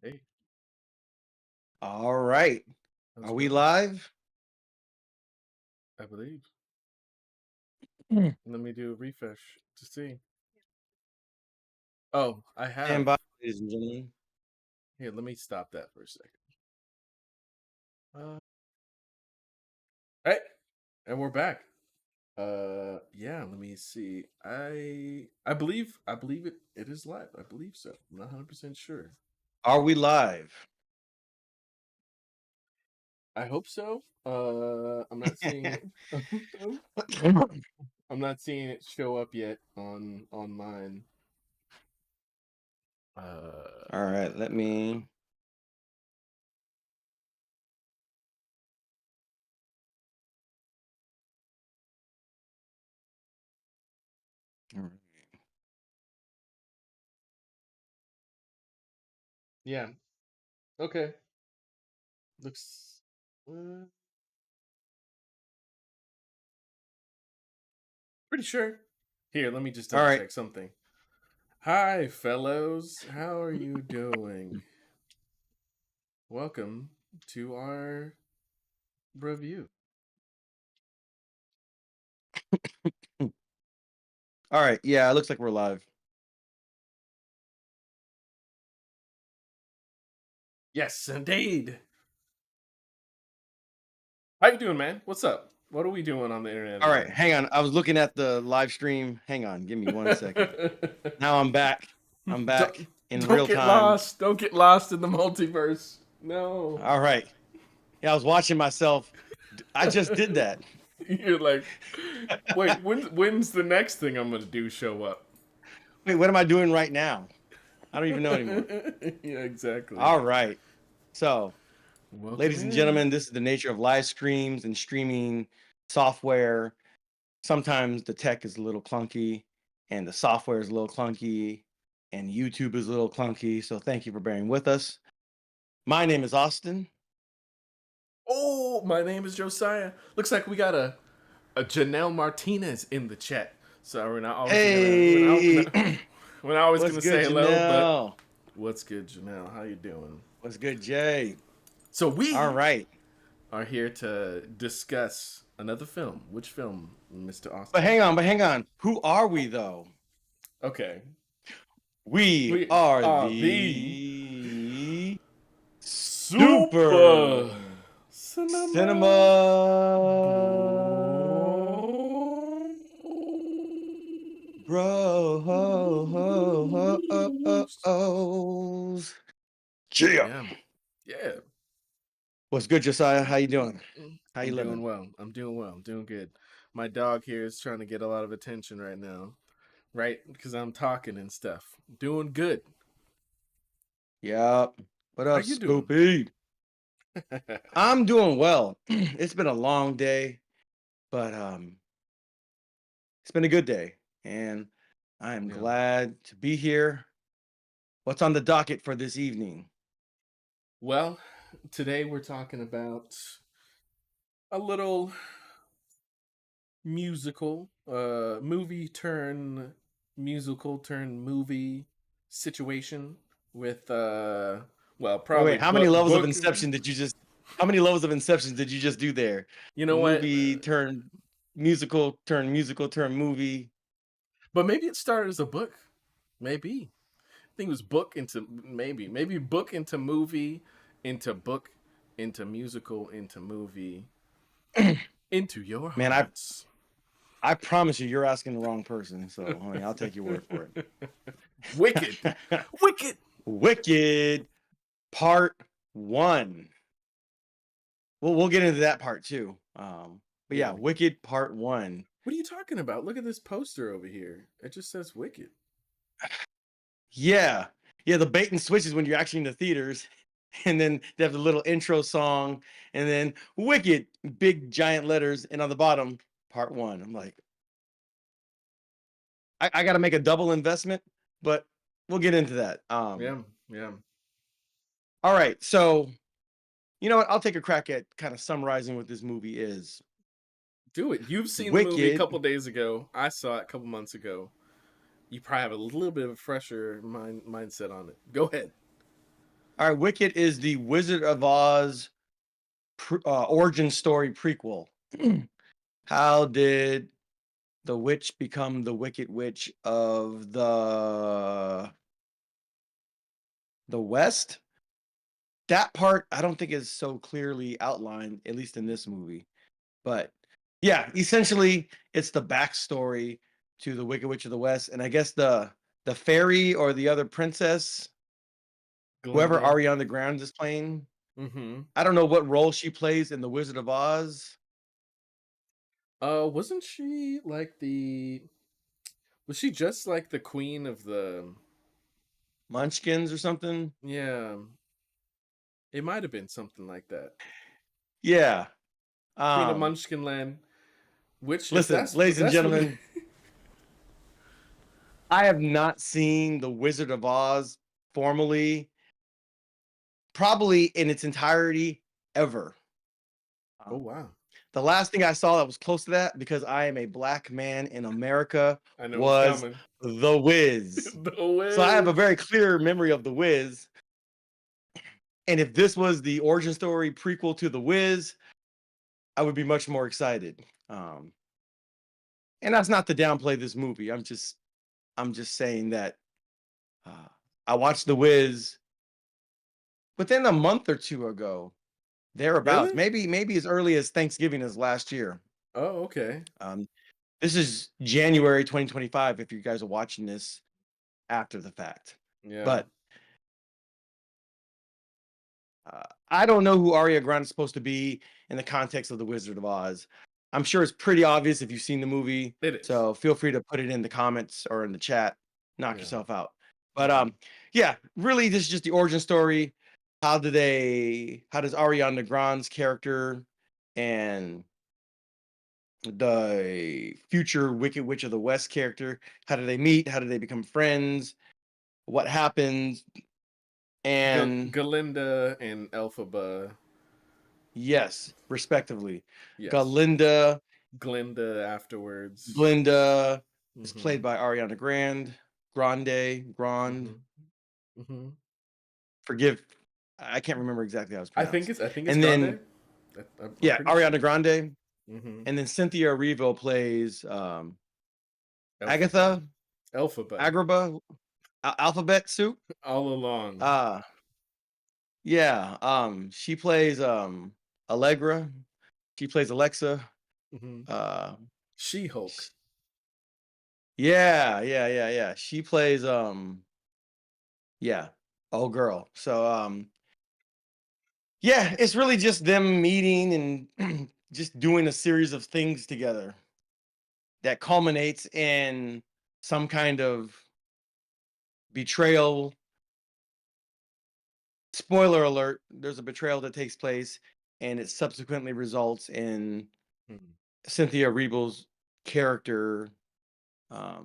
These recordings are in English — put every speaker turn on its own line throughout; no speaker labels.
Hey,
All right.
how's
Are
it
we
going?
live?
I believe.
Mm.
Let me do a refresh to see. Oh, I
Stand
have.
by, ladies and gentlemen.
Here, let me stop that for a second. Right, and we're back. Yeah. Let me see. I believe it is live. I believe so. I'm not 100% sure.
Are we live?
I hope so. I'm not seeing it. I'm not seeing it show up yet on mine.
All right, let me. All right.
Yeah. Okay. Looks. Uh, Pretty sure. Here, let me just
All
double
right.
check something. Hi, fellows. How are you doing? Welcome to our review.
All right. Yeah, it looks like we're live.
Yes, indeed. How you doing, man? What's up? What are we doing on the internet
All right.
today?
Hang on. I was looking at the live stream. Hang on. Give me 1 second. Now I'm back. I'm
don't,
back in
don't
real
get
time.
lost. Don't get lost in the multiverse. No.
All right. Yeah, I was watching myself. I just did that.
You're like, wait, when's the next thing I'm gonna do show up?
Wait, what am I doing right now? I don't even know anymore.
Yeah, exactly.
All right. So,
Welcome
ladies and
in.
gentlemen, this is the nature of live streams and streaming software. Sometimes the tech is a little clunky and the software is a little clunky and YouTube is a little clunky. So thank you for bearing with us. My name is Austin.
Oh, my name is Josiah. Looks like we got a Janelle Martinez in the chat. So we're not obviously gonna
Hey,
we're not always
what's
gonna
good,
say hello, but
Janelle?
what's good, Janelle? How you doing?
What's good, Jay?
So
All
we
right.
are here to discuss another film. Which film, Mr.
But
Austin?
hang on, but hang on. Who are we though?
Okay,
We
we
are
are the
the
Super
Super
Cinema.
Cinema Bro. Yeah.
Yeah, yeah.
What's good, Josiah? How you doing? How you
I'm doing
living?
well. I'm doing well. I'm doing good. My dog here is trying to get a lot of attention right now, right? Because I'm talking and stuff. Doing good.
Yep. What
How
up,
you doing?
Spoopy? I'm doing well. It's been a long day, but it's been a good day, and I am
Yeah.
glad to be here. What's on the docket for this evening?
Well, today we're talking about a little musical, movie turn musical turn movie situation with well, probably
Wait, how many levels of
book.
Inception did you just? How many levels of Inception did you just do there?
You know what?
Movie turn musical turn movie.
But maybe it started as a book. Maybe. I think it was book into maybe book into movie into book into musical into movie into your
Man,
hearts.
I promise you, you're asking the wrong person. So, I mean, I'll take your word for
Wicked,
it.
wicked.
Wicked Part One. We'll get into that part too. But yeah,
Yeah.
Wicked Part One.
What are you talking about? Look at this poster over here. It just says Wicked.
Yeah, yeah. The bait and switch is when you're actually in the theaters, and then they have the little intro song, and then Wicked, big giant letters, and on the bottom, Part One. I'm like, I got to make a double investment, but we'll get into that.
Yeah, yeah.
All right, so you know what? I'll take a crack at kind of summarizing what this movie is.
Do it. You've seen the movie a
Wicked.
couple days ago. I saw it a couple months ago. You probably have a little bit of a fresher mindset on it. Go ahead.
All right, Wicked is the Wizard of Oz origin story prequel. How did the witch become the Wicked Witch of the West? That part I don't think is so clearly outlined, at least in this movie. But yeah, essentially it's the backstory to the Wicked Witch of the West, and I guess the fairy or the other princess, whoever
Glinda.
Ariana Grande is playing.
Mm-hmm.
I don't know what role she plays in the Wizard of Oz.
Wasn't she like the? Was she just like the queen of the?
Munchkins or something.
Yeah, it might have been something like that.
Yeah.
Queen of Munchkinland. Which, if
Listen,
that's
ladies and
that's what.
gentlemen, I have not seen the Wizard of Oz formally, probably in its entirety, ever.
Oh wow!
The last thing I saw that was close to that, because I am a black man in America,
I know it's
was
coming.
The Wiz.
The
So I have a
Wiz.
very clear memory of The Wiz. And if this was the origin story prequel to The Wiz, I would be much more excited. And that's not to downplay this movie. I'm just saying that I watched The Wiz within a month or two ago, thereabouts.
Really?
Maybe as early as Thanksgiving as last year.
Oh, okay.
This is January 2025. If you guys are watching this after the fact,
Yeah.
but I don't know who Ariana Grande is supposed to be in the context of The Wizard of Oz. I'm sure it's pretty obvious if you've seen the movie.
It is.
So feel free to put it in the comments or in the chat. Knock
Yeah.
yourself out. But yeah, really, this is just the origin story. How does Ariana Grande's character and the future Wicked Witch of the West character, how do they meet? How do they become friends? What happens? And
Galinda and Elphaba.
yes, respectively.
Yes.
Galinda,
Glinda afterwards.
Glinda is played by Ariana Grande. Grande.
Mm-hmm.
Forgive, I can't remember exactly how it's pronounced.
I think it's
and
Grande.
Then yeah, Ariana Grande.
Mm-hmm.
And then Cynthia Erivo plays Agatha.
Elphaba.
Alphabet Soup.
All along.
Yeah. She plays Allegra. She plays Alexa.
Mm-hmm. She-Hulk.
Yeah. She plays yeah. Oh girl. So yeah, it's really just them meeting and just doing a series of things together that culminates in some kind of betrayal. Spoiler alert, there's a betrayal that takes place and it subsequently results in Cynthia Erivo's character. I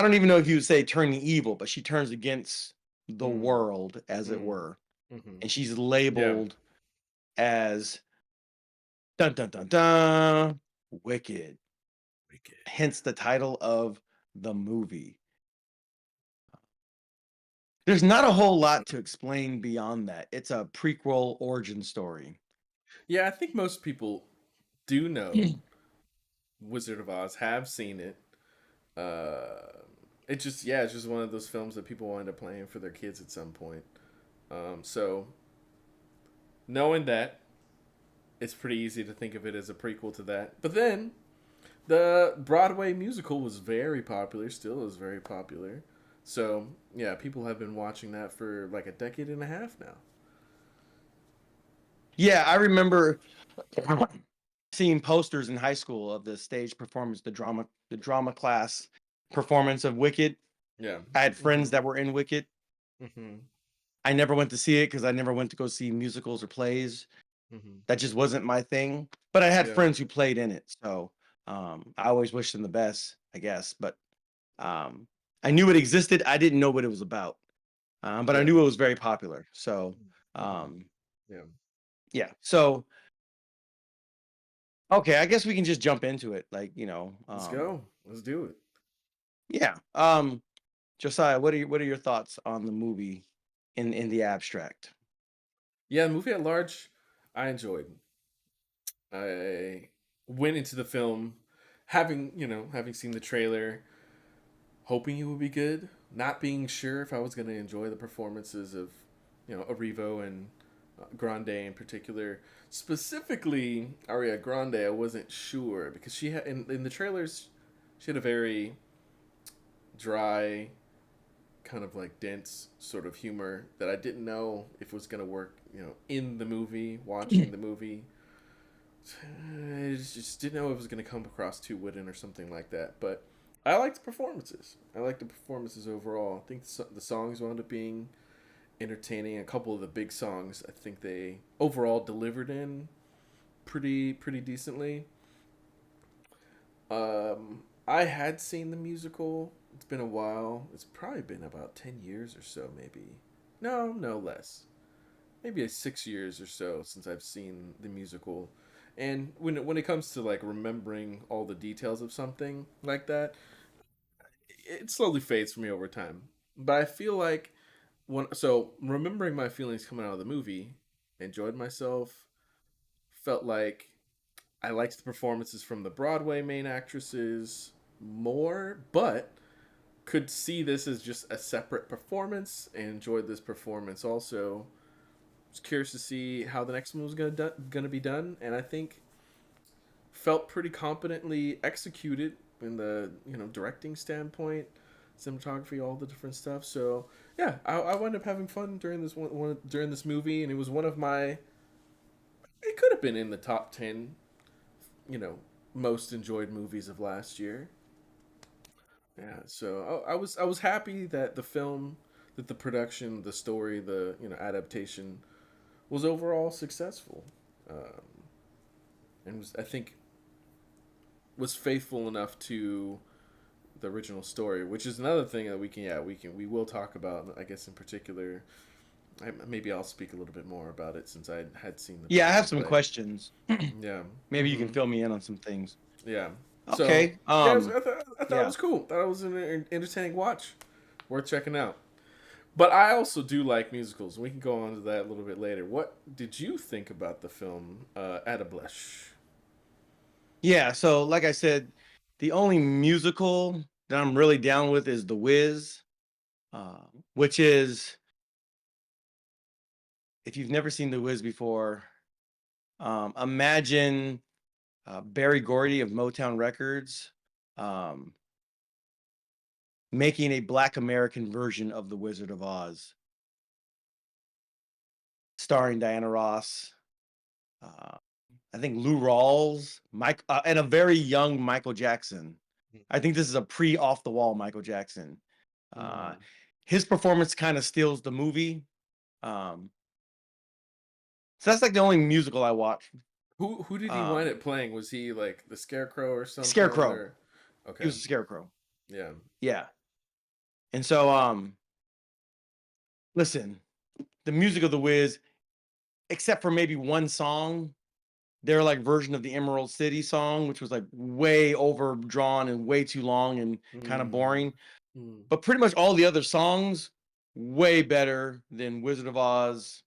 don't even know if you would say turning evil, but she turns against the world, as it were. And she's labeled as dun dun dun dun wicked. Hence the title of the movie. There's not a whole lot to explain beyond that. It's a prequel origin story.
Yeah, I think most people do know Wizard of Oz, have seen it. It's just one of those films that people wind up playing for their kids at some point. So knowing that, it's pretty easy to think of it as a prequel to that. But then the Broadway musical was very popular, still is very popular. So yeah, people have been watching that for like a decade and a half now.
Yeah, I remember seeing posters in high school of the stage performance, the drama class performance of Wicked.
Yeah,
I had friends that were in Wicked. I never went to see it because I never went to go see musicals or plays. That just wasn't my thing. But I had friends who played in it, so I always wished them the best, I guess. But I knew it existed. I didn't know what it was about, but I knew it was very popular. So yeah. So okay, I guess we can just jump into it. Like,
let's go. Let's do it.
Yeah. Josiah, what are your thoughts on the movie in the abstract.
Yeah, the movie at large, I enjoyed. I went into the film having seen the trailer, hoping it would be good, not being sure if I was going to enjoy the performances of, Arrivo and Grande in particular. Specifically, Aria Grande, I wasn't sure because she had in the trailers, she had a very dry, kind of like dense sort of humor that I didn't know if was going to work, in the movie, watching the movie. I just didn't know it was going to come across too wooden or something like that. But I liked the performances. I liked the performances overall. I think the songs wound up being entertaining. A couple of the big songs, I think they overall delivered in pretty decently. I had seen the musical. It's been a while. It's probably been about 10 years or so, maybe. No less. Maybe 6 years or so since I've seen the musical. And when it comes to like remembering all the details of something like that, it slowly fades for me over time. But I feel like remembering my feelings coming out of the movie, enjoyed myself, felt like I liked the performances from the Broadway main actresses more, but could see this as just a separate performance and enjoyed this performance also. Was curious to see how the next one was gonna be done, and I think felt pretty competently executed in the directing standpoint, cinematography, all the different stuff. So yeah, I wound up having fun during during this movie, and it was one of my. It could have been in the top 10, you know, most enjoyed movies of last year. Yeah, so I was happy that that the production, the story, the adaptation was overall successful, um, and was I think was faithful enough to the original story, which is another thing that we will talk about. I guess in particular, maybe I'll speak a little bit more about it since I had seen the
Yeah, I have
movie,
some
but
questions.
yeah,
Maybe you can
hmm
fill me in on some things.
yeah. So
Okay.
yeah, I thought it
Yeah.
was cool. Thought it was an entertaining watch, worth checking out. But I also do like musicals. We can go on to that a little bit later. What did you think about the film Adablesh?
Yeah, so like I said, the only musical that I'm really down with is The Wiz, uh, which is, if you've never seen The Wiz before, imagine Barry Gordy of Motown Records um, making a Black American version of The Wizard of Oz, starring Diana Ross, uh, I think Lou Rawls, and a very young Michael Jackson. I think this is a pre off the wall Michael Jackson. Uh,
Mm.
his performance kind of steals the movie. Um, so that's like the only musical I watched.
Who did he wind
Um,
up playing? Was he like the Scarecrow or something?
Scarecrow.
Or
He
okay,
was a scarecrow.
yeah.
Yeah. And so, listen, the music of The Wiz, except for maybe one song, their like version of the Emerald City song, which was like way overdrawn and way too long and kind of
Mm.
boring.
Mm.
But pretty much all the other songs, way better than Wizard of Oz.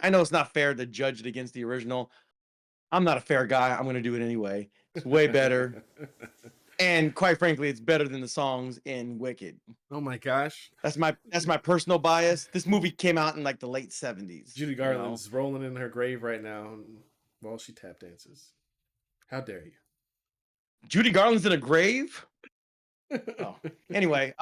I know it's not fair to judge it against the original. I'm not a fair guy. I'm going to do it anyway. It's way better. And quite frankly, it's better than the songs in Wicked.
Oh my gosh,
That's my personal bias. This movie came out in like the late 70s,
Judy
you know.
Garland's rolling in her grave right now while she tap dances. How dare
Judy Garland's in a grave?
you?
Oh. Anyway,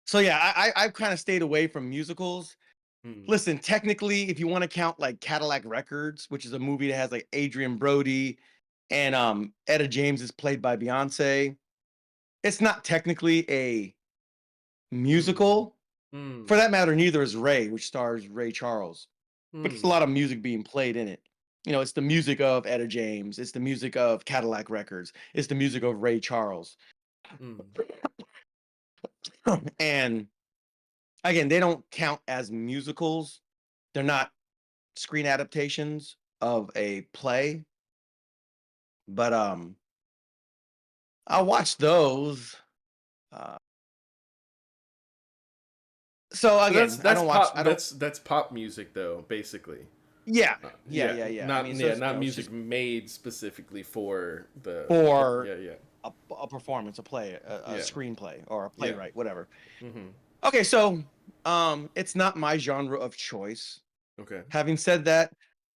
so yeah, I've kind of stayed away from musicals.
Hmm.
Listen, technically, if you want to count like Cadillac Records, which is a movie that has like Adrian Brody and Etta James is played by Beyonce, it's not technically a
Hmm.
musical. For
Hmm.
that matter, neither is Ray, which stars Ray Charles. But it's a
Hmm.
lot of music being played in it. You know, it's the music of Etta James, it's the music of Cadillac Records, it's the music of Ray Charles.
Hmm.
And again, they don't count as musicals. They're not screen adaptations of a play, but I watched those. Uh, So
But
again, I
that's
don't watch.
pop.
I don't.
That's pop music though, basically.
Yeah, yeah,
Yeah,
yeah, yeah. I
not
mean, so it's,
not
it's
music
just
made specifically for the.
for
Yeah, yeah,
a performance, a play, a
yeah,
screenplay, or a
yeah.
playwright, whatever.
Mm-hmm.
Okay, so it's not my genre of choice.
Okay.
Having said that,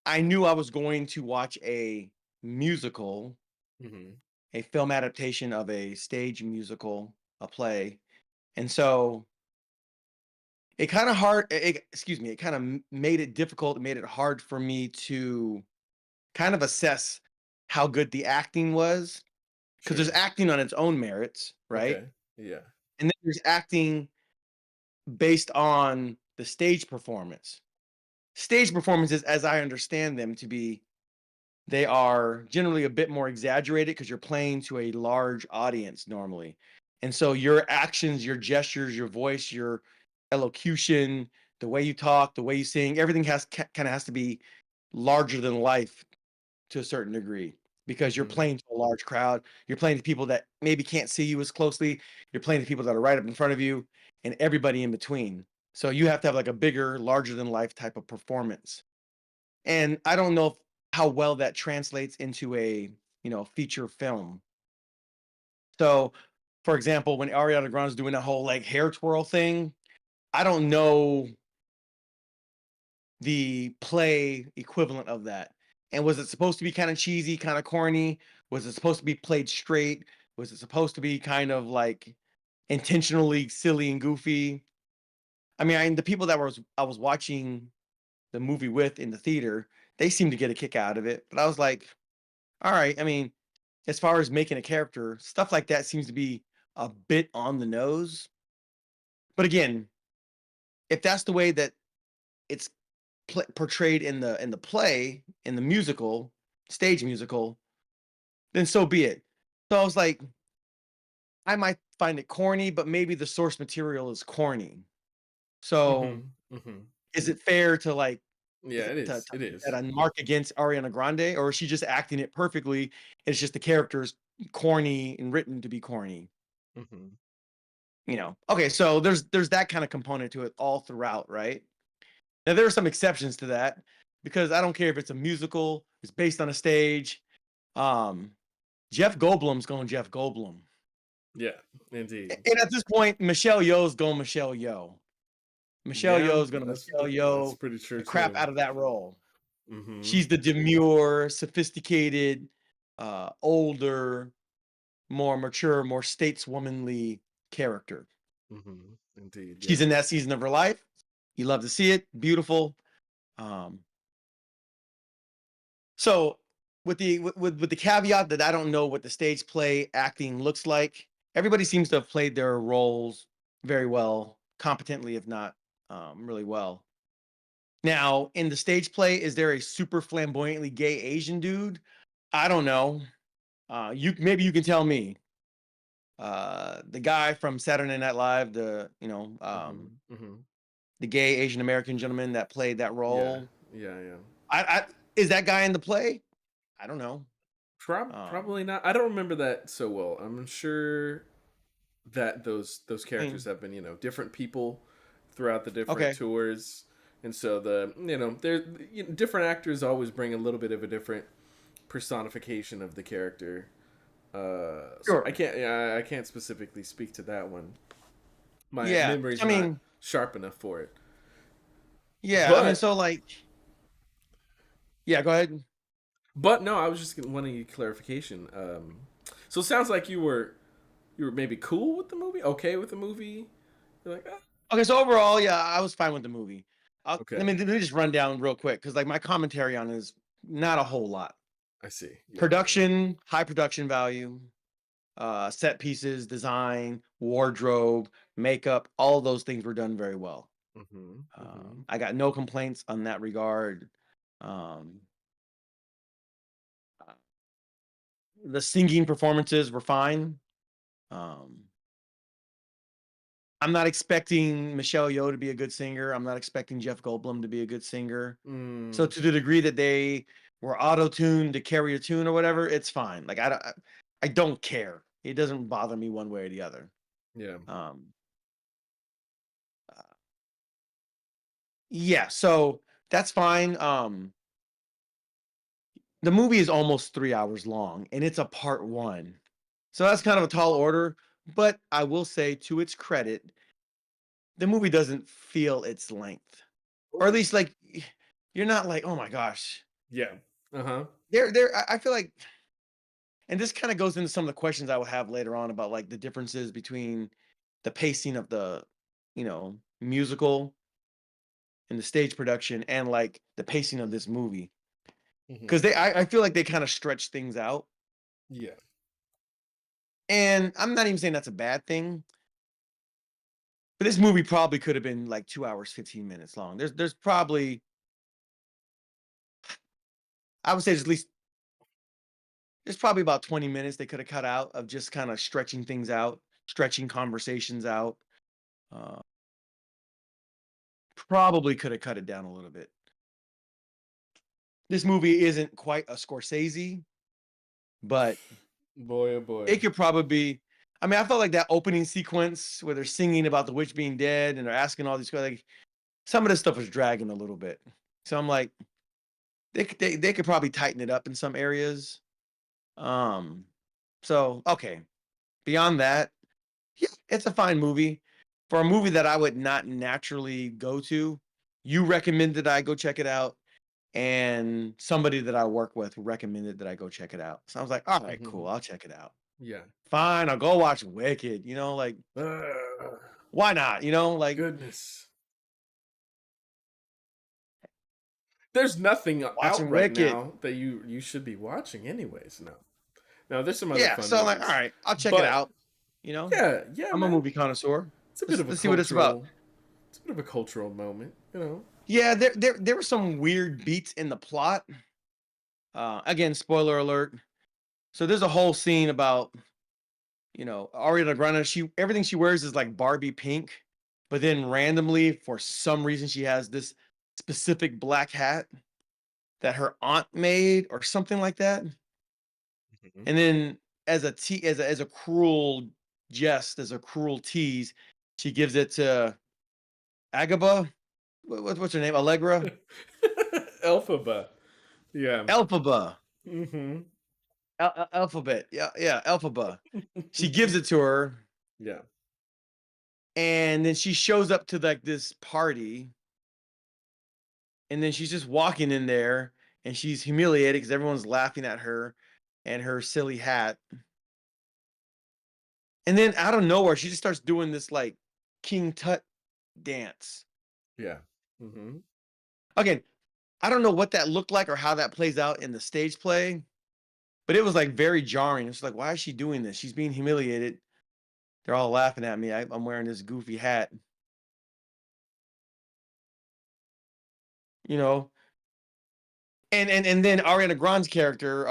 I knew I was going to watch a musical,
Mm-hmm.
a film adaptation of a stage musical, a play, and so it kind of hard. Excuse me, it kind of made it difficult. It made it hard for me to kind of assess how good the acting was because there's
Sure.
acting on its own merits, right?
Okay. Yeah.
And then there's acting based on the stage performance. Stage performances, as I understand them to be, they are generally a bit more exaggerated because you're playing to a large audience normally. And so your actions, your gestures, your voice, your elocution, the way you talk, the way you sing, everything kind of has to be larger than life to a certain degree because you're
Mm-hmm.
playing to a large crowd. You're playing to people that maybe can't see you as closely. You're playing to people that are right up in front of you and everybody in between. So you have to have like a bigger, larger than life type of performance. And I don't know how well that translates into a, feature film. So, for example, when Ariana Grande's doing that whole like hair twirl thing, I don't know the play equivalent of that. And was it supposed to be kind of cheesy, kind of corny? Was it supposed to be played straight? Was it supposed to be kind of like intentionally silly and goofy? The people that I was watching the movie with in the theater, they seemed to get a kick out of it. But I was like, all right. As far as making a character, stuff like that seems to be a bit on the nose. But again, if that's the way that it's portrayed in the play, in the musical, stage musical, then so be it. So I was like, I might find it corny, but maybe the source material is corny. So
Mm-hmm. Mm-hmm.
is it fair to like
Yeah, it
to
is. It
put that
is.
a mark against Ariana Grande, or is she just acting it perfectly? It's just the character's corny and written to be corny.
Mm-hmm.
Okay, so there's that kind of component to it all throughout, right? Now there are some exceptions to that because I don't care if it's a musical, it's based on a stage. Um, Jeff Goldblum's going Jeff Goldblum.
Yeah, indeed.
And at this point, Michelle Yeoh's going Michelle Yeoh. Michelle
Yeah,
Yeoh's going to Michelle
that's
Yeoh
pretty true
the crap
too.
out of that role.
Mm-hmm.
She's the demure, sophisticated, older, more mature, more stateswomanly character.
Mm-hmm. Indeed.
She's
Yeah.
in that season of her life. You love to see it. Beautiful. Um, so with the caveat that I don't know what the stage play acting looks like, everybody seems to have played their roles very well, competently, if not really well. Now, in the stage play, is there a super flamboyantly gay Asian dude? I don't know. You can tell me. The guy from Saturday Night Live,
Mm-hmm. Mm-hmm.
the gay Asian American gentleman that played that
Yeah.
role.
Yeah. Yeah.
I is that guy in the play? I don't know.
Probably not. I don't remember that so well. I'm sure that those
I
characters
mean,
have been different people throughout the different
okay,
tours, and so they're different actors always bring a little bit of a different personification of the character. So I
sure.
can't I can't specifically speak to that one. My
Yeah.
memory's
I
not
mean,
sharp enough for it.
yeah.
But
So like, yeah. Go ahead.
no, I was just wanting clarification. So it sounds like you were maybe cool with the movie, okay with the movie. You're like, ah,
Okay. So overall, yeah, I was fine with the movie.
okay,
Let me just run down real quick because like my commentary on it is not a whole lot.
I see. Yeah, yeah.
Production, high production value, set pieces, design, wardrobe, makeup, all of those things were done very well.
Mm-hmm. Mm-hmm.
I got no complaints on that regard. Um, uh, the singing performances were fine. Um, I'm not expecting Michelle Yeoh to be a good singer. I'm not expecting Jeff Goldblum to be a good singer. So
Mm,
to the degree that they were auto-tuned to carry a tune or whatever, it's fine. Like I don't care. It doesn't bother me one way or the other.
yeah.
Um, Yeah, so that's fine. The movie is almost 3 hours long, and it's a part one, so that's kind of a tall order. But I will say, to its credit, the movie doesn't feel its length, or at
Ooh.
least like you're not like, oh my gosh.
Yeah. Uh-huh.
I feel like, and this kind of goes into some of the questions I will have later on about like the differences between the pacing of the, musical and the stage production and like the pacing of this movie.
Hmm.
Because I feel like they kind of stretch things out.
Yeah.
And I'm not even saying that's a bad thing, but this movie probably could have been like 2 hours, 15 minutes long. There's probably, I would say there's probably about 20 minutes they could have cut out of just kind of stretching things out, stretching conversations out. Uh, Probably could have cut it down a little bit. This movie isn't quite a Scorsese, but
Boy, oh
it
boy.
could probably be. I mean, I felt like that opening sequence where they're singing about the witch being dead and they're asking all these questions. Like, some of this stuff was dragging a little bit. So I'm like, they could probably tighten it up in some areas. Um, so okay. Beyond that, yeah, it's a fine movie. For a movie that I would not naturally go to, you recommended I go check it out, and somebody that I work with recommended that I go check it out. So I was like, all right,
Hmm.
cool, I'll check it out.
Yeah.
Fine, I'll go watch Wicked. Like,
Uh,
why not? Like,
Goodness. There's nothing out
watching
right
Wicked.
now that you should be watching anyways. No. Now there's some other
Yeah,
fun
so I'm like, all
movies.
right, I'll check it
But
out. You know,
yeah, yeah,
I'm a
man.
movie connoisseur.
It's a bit
Let's
of a
let's see what it's about.
cultural it's a bit of a cultural moment, you know.
Yeah, there were some weird beats in the plot. Again, spoiler alert. So there's a whole scene about, Ariana Grande. Everything she wears is like Barbie pink, but then randomly, for some reason, she has this specific black hat that her aunt made or something like that.
Mhm.
And then as a cruel jest, as a cruel tease, she gives it to Agaba. What's her name? Allegra?
Elphaba. Yeah.
Elphaba.
Hmm.
Alphabet. Yeah, yeah, Elphaba. She gives it to her,
Yeah.
and then she shows up to like this party, and then she's just walking in there, and she's humiliated because everyone's laughing at her and her silly hat. And then out of nowhere, she just starts doing this like King Tut dance.
Yeah. Hmm.
Again, I don't know what that looked like or how that plays out in the stage play, but it was like very jarring. It's like, why is she doing this? She's being humiliated. They're all laughing at me. I'm wearing this goofy hat, you know. And then Ariana Grande's character,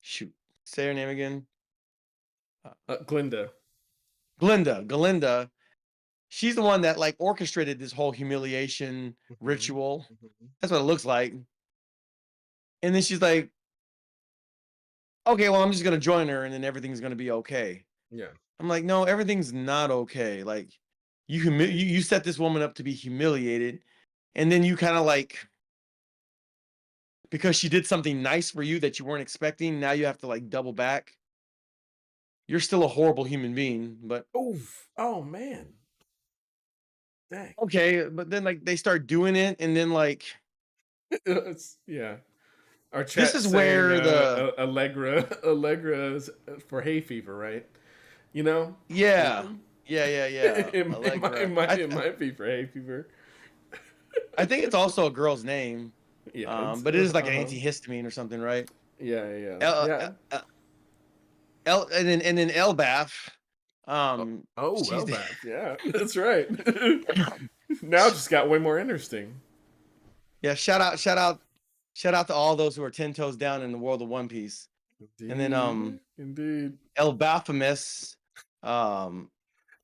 shoot, say her name again. Uh,
Glinda.
Galinda. She's the one that like orchestrated this whole humiliation
Hmm.
ritual.
Hmm.
That's what it looks like. And then she's like, okay, well, I'm just gonna join her, and then everything's gonna be okay.
Yeah.
I'm like, no, everything's not okay. Like, you set this woman up to be humiliated, and then you kind of like, because she did something nice for you that you weren't expecting, now you have to like double back. You're still a horrible human being, but
Oof. Oh man. Dang.
okay. But then like they start doing it, and then like
Yeah. Our
this
chat
is
saying
where the
Allegra is for hay fever, right? You know?
yeah,
Mhm.
yeah,
It
Allegra.
might it might be for hay fever.
I think it's also a girl's name,
Yeah, it's
but it is like an
uh-huh.
antihistamine or something, right?
Yeah, yeah.
El,
Yeah.
and then Elbath,
Oh,
she's the
Elbath. Yeah, that's right. Now it just got way more interesting.
yeah. Shout out to all those who are 10 toes down in the world of One Piece. And then
Indeed. Indeed.
Elbaphomus, um,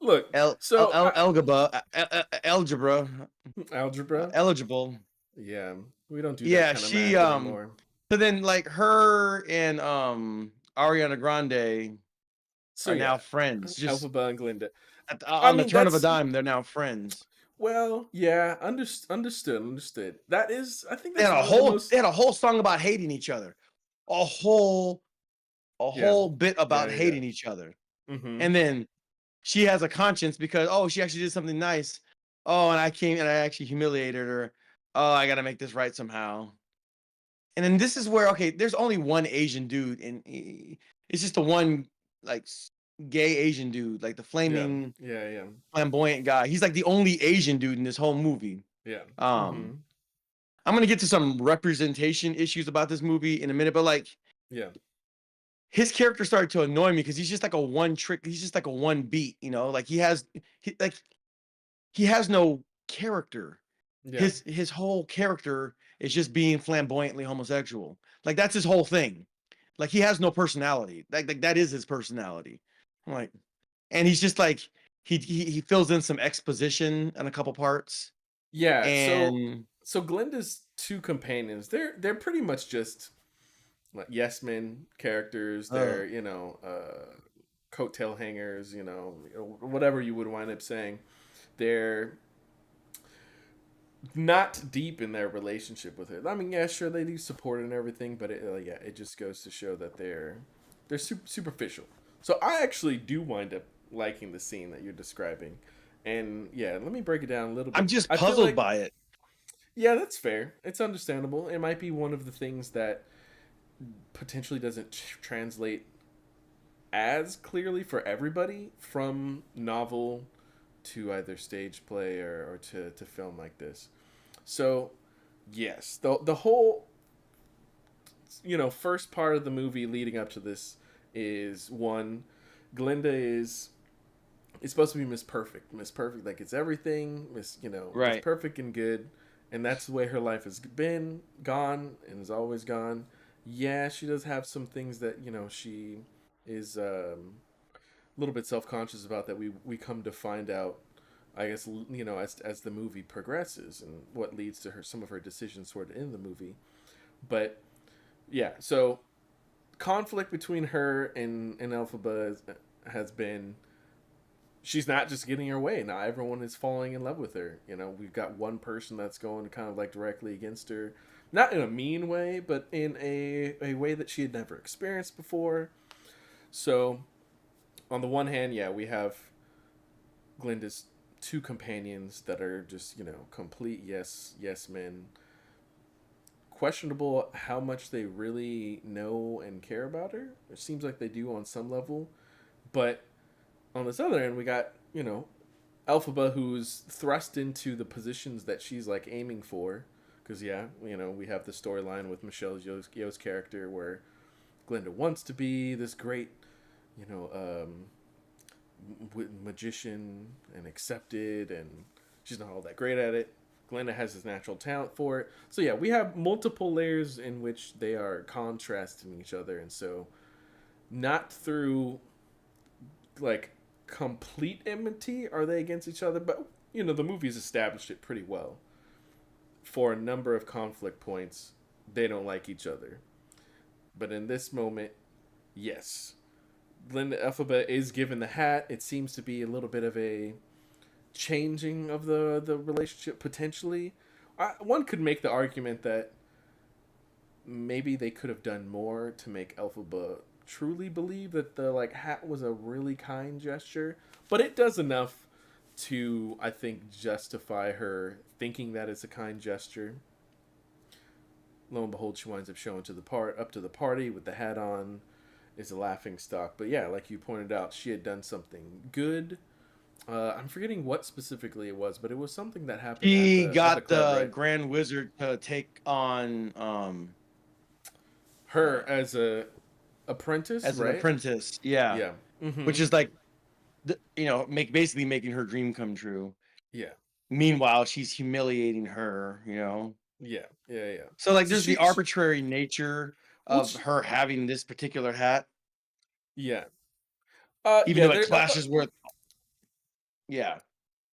Look, so
Elgaba, algebra,
algebra.
eligible.
Yeah, we don't do that
Yeah,
kind of
she
math anymore.
so then like her and Ariana Grande
So
are
yeah,
now friends. Just
Elphaba and Glinda. I
on the
mean,
turn of a
that's
dime, they're now friends.
Well, yeah, understood. That is, I think
They
that's
had a
one of the
whole they
most.
had a whole song about hating each other. A whole a
Yeah,
whole bit
yeah,
about
yeah,
hating each other.
yeah. Mm-hmm.
And then she has a conscience because oh, she actually did something nice. Oh, and I came and I actually humiliated her. Oh, I got to make this right somehow. And then this is where okay, there's only one Asian dude, and it's just the one like gay Asian dude, like the
Yeah,
flaming
yeah, yeah,
flamboyant guy. He's like the only Asian dude in this whole movie.
yeah. Mm-hmm.
Um, I'm gonna get to some representation issues about this movie in a minute, but like
Yeah,
his character started to annoy me because he's just like a one trick. He's just like a one beat, you know. Like like he has no character.
yeah,
His whole character is just being flamboyantly homosexual. Like that's his whole thing. Like he has no personality. Like that is his personality. I'm like, and he's just like he fills in some exposition on a couple parts,
yeah.
and
So Glinda's two companions, they're pretty much just like yes men characters.
uh,
They're coattail hangers. Whatever you would wind up saying. They're not deep in their relationship with her. I mean, yeah, sure they do support and everything, but yeah, it just goes to show that they're superficial. So I actually do wind up liking the scene that you're describing, and yeah, let me break it down a little
I'm
bit.
just
I feel
puzzled
like
by it.
yeah, that's fair. It's understandable. It might be one of the things that potentially doesn't translate as clearly for everybody from novel to either stage play or to film like this. So yes, the whole first part of the movie leading up to this is one, Glinda is supposed to be Miss Perfect, like it's everything, Miss
Right.
Perfect and good, and that's the way her life has been, gone, and is always gone. Yeah, she does have some things that she is a little bit self conscious about that we come to find out. I guess as the movie progresses and what leads to some of her decisions toward the end of the movie. But yeah, so conflict between her and Elphaba has been she's not just getting her way. Now everyone is falling in love with her. We've got one person that's going kind of like directly against her, not in a mean way, but in a way that she had never experienced before. So on the one hand, yeah, we have Glinda's two companions that are just complete yes men. Questionable how much they really know and care about her. It seems like they do on some level, but on this other end, we got Elphaba, who's thrust into the positions that she's like aiming for. Because yeah, we have the storyline with Michelle Yeoh's character where Glinda wants to be this great, you know, magician and accepted, and she's not all that great at it. Glinda has this natural talent for it. So yeah, we have multiple layers in which they are contrasting each other, and so not through like complete enmity are they against each other, but the movie's established it pretty well. For a number of conflict points, they don't like each other. But in this moment, yes, Glinda Elphaba is given the hat. It seems to be a little bit of a changing of the relationship potentially. One could make the argument that maybe they could have done more to make Elphaba truly believe that the like hat was a really kind gesture, but it does enough to I think justify her thinking that it's a kind gesture. Lo and behold, she winds up showing up to the party with the hat on, is a laughing stock. But yeah, like you pointed out, she had done something good. I'm forgetting what specifically it was, but it was something that happened
He
at the
got
club,
the
right?
Grand Wizard to take on
Her
uh
as a apprentice,
as an
right?
apprentice. Yeah.
Yeah. Mm-hmm.
Which is like make basically making her dream come true.
Yeah.
Meanwhile, she's humiliating her.
Yeah. Yeah. Yeah.
So like
So
there's the
she
arbitrary nature
well,
of her having this particular hat,
yeah.
even
Yeah.
though it
There.
clashes with yeah.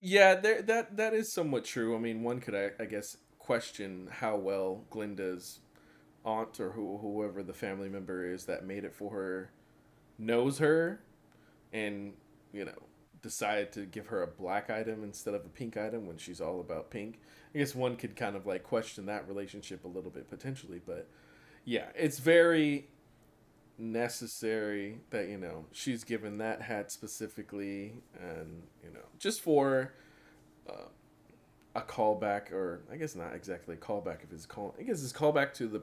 Yeah. There. That is somewhat true. I mean, one could, I guess, question how well Glinda's aunt or whoever the family member is that made it for her knows her, and you know decided to give her a black item instead of a pink item when she's all about pink. I guess one could kind of like question that relationship a little bit potentially, but yeah, it's very necessary that she's given that hat specifically, and just for uh, a callback, or I guess not exactly a callback if it's call. I guess it's callback to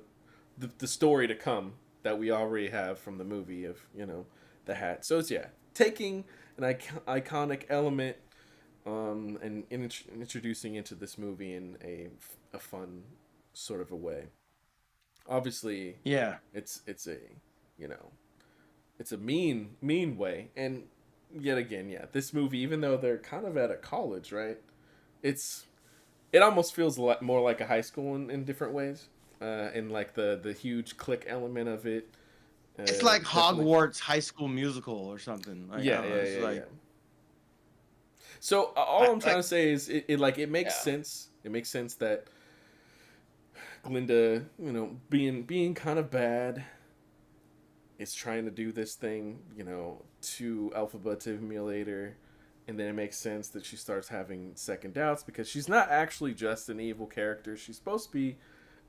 the story to come that we already have from the movie of the hat. So it's taking an iconic element and introducing into this movie in a fun sort of a way. Obviously,
Yeah.
it's a you know it's a mean way, and yet again, this movie, even though they're kind of at a college, right? It's it almost feels a lot more like a high school in different ways, and like the huge click element of it.
It's like
Definitely.
Hogwarts High School Musical or something. Like, I
Yeah,
don't know.
yeah,
It's
yeah, yeah.
like
So all
I
I'm trying
like
to say is it makes
yeah.
sense. It makes sense that Glinda, being kind of bad, is trying to do this thing, to Elphaba to emulator, and then it makes sense that she starts having second doubts because she's not actually just an evil character. She's supposed to be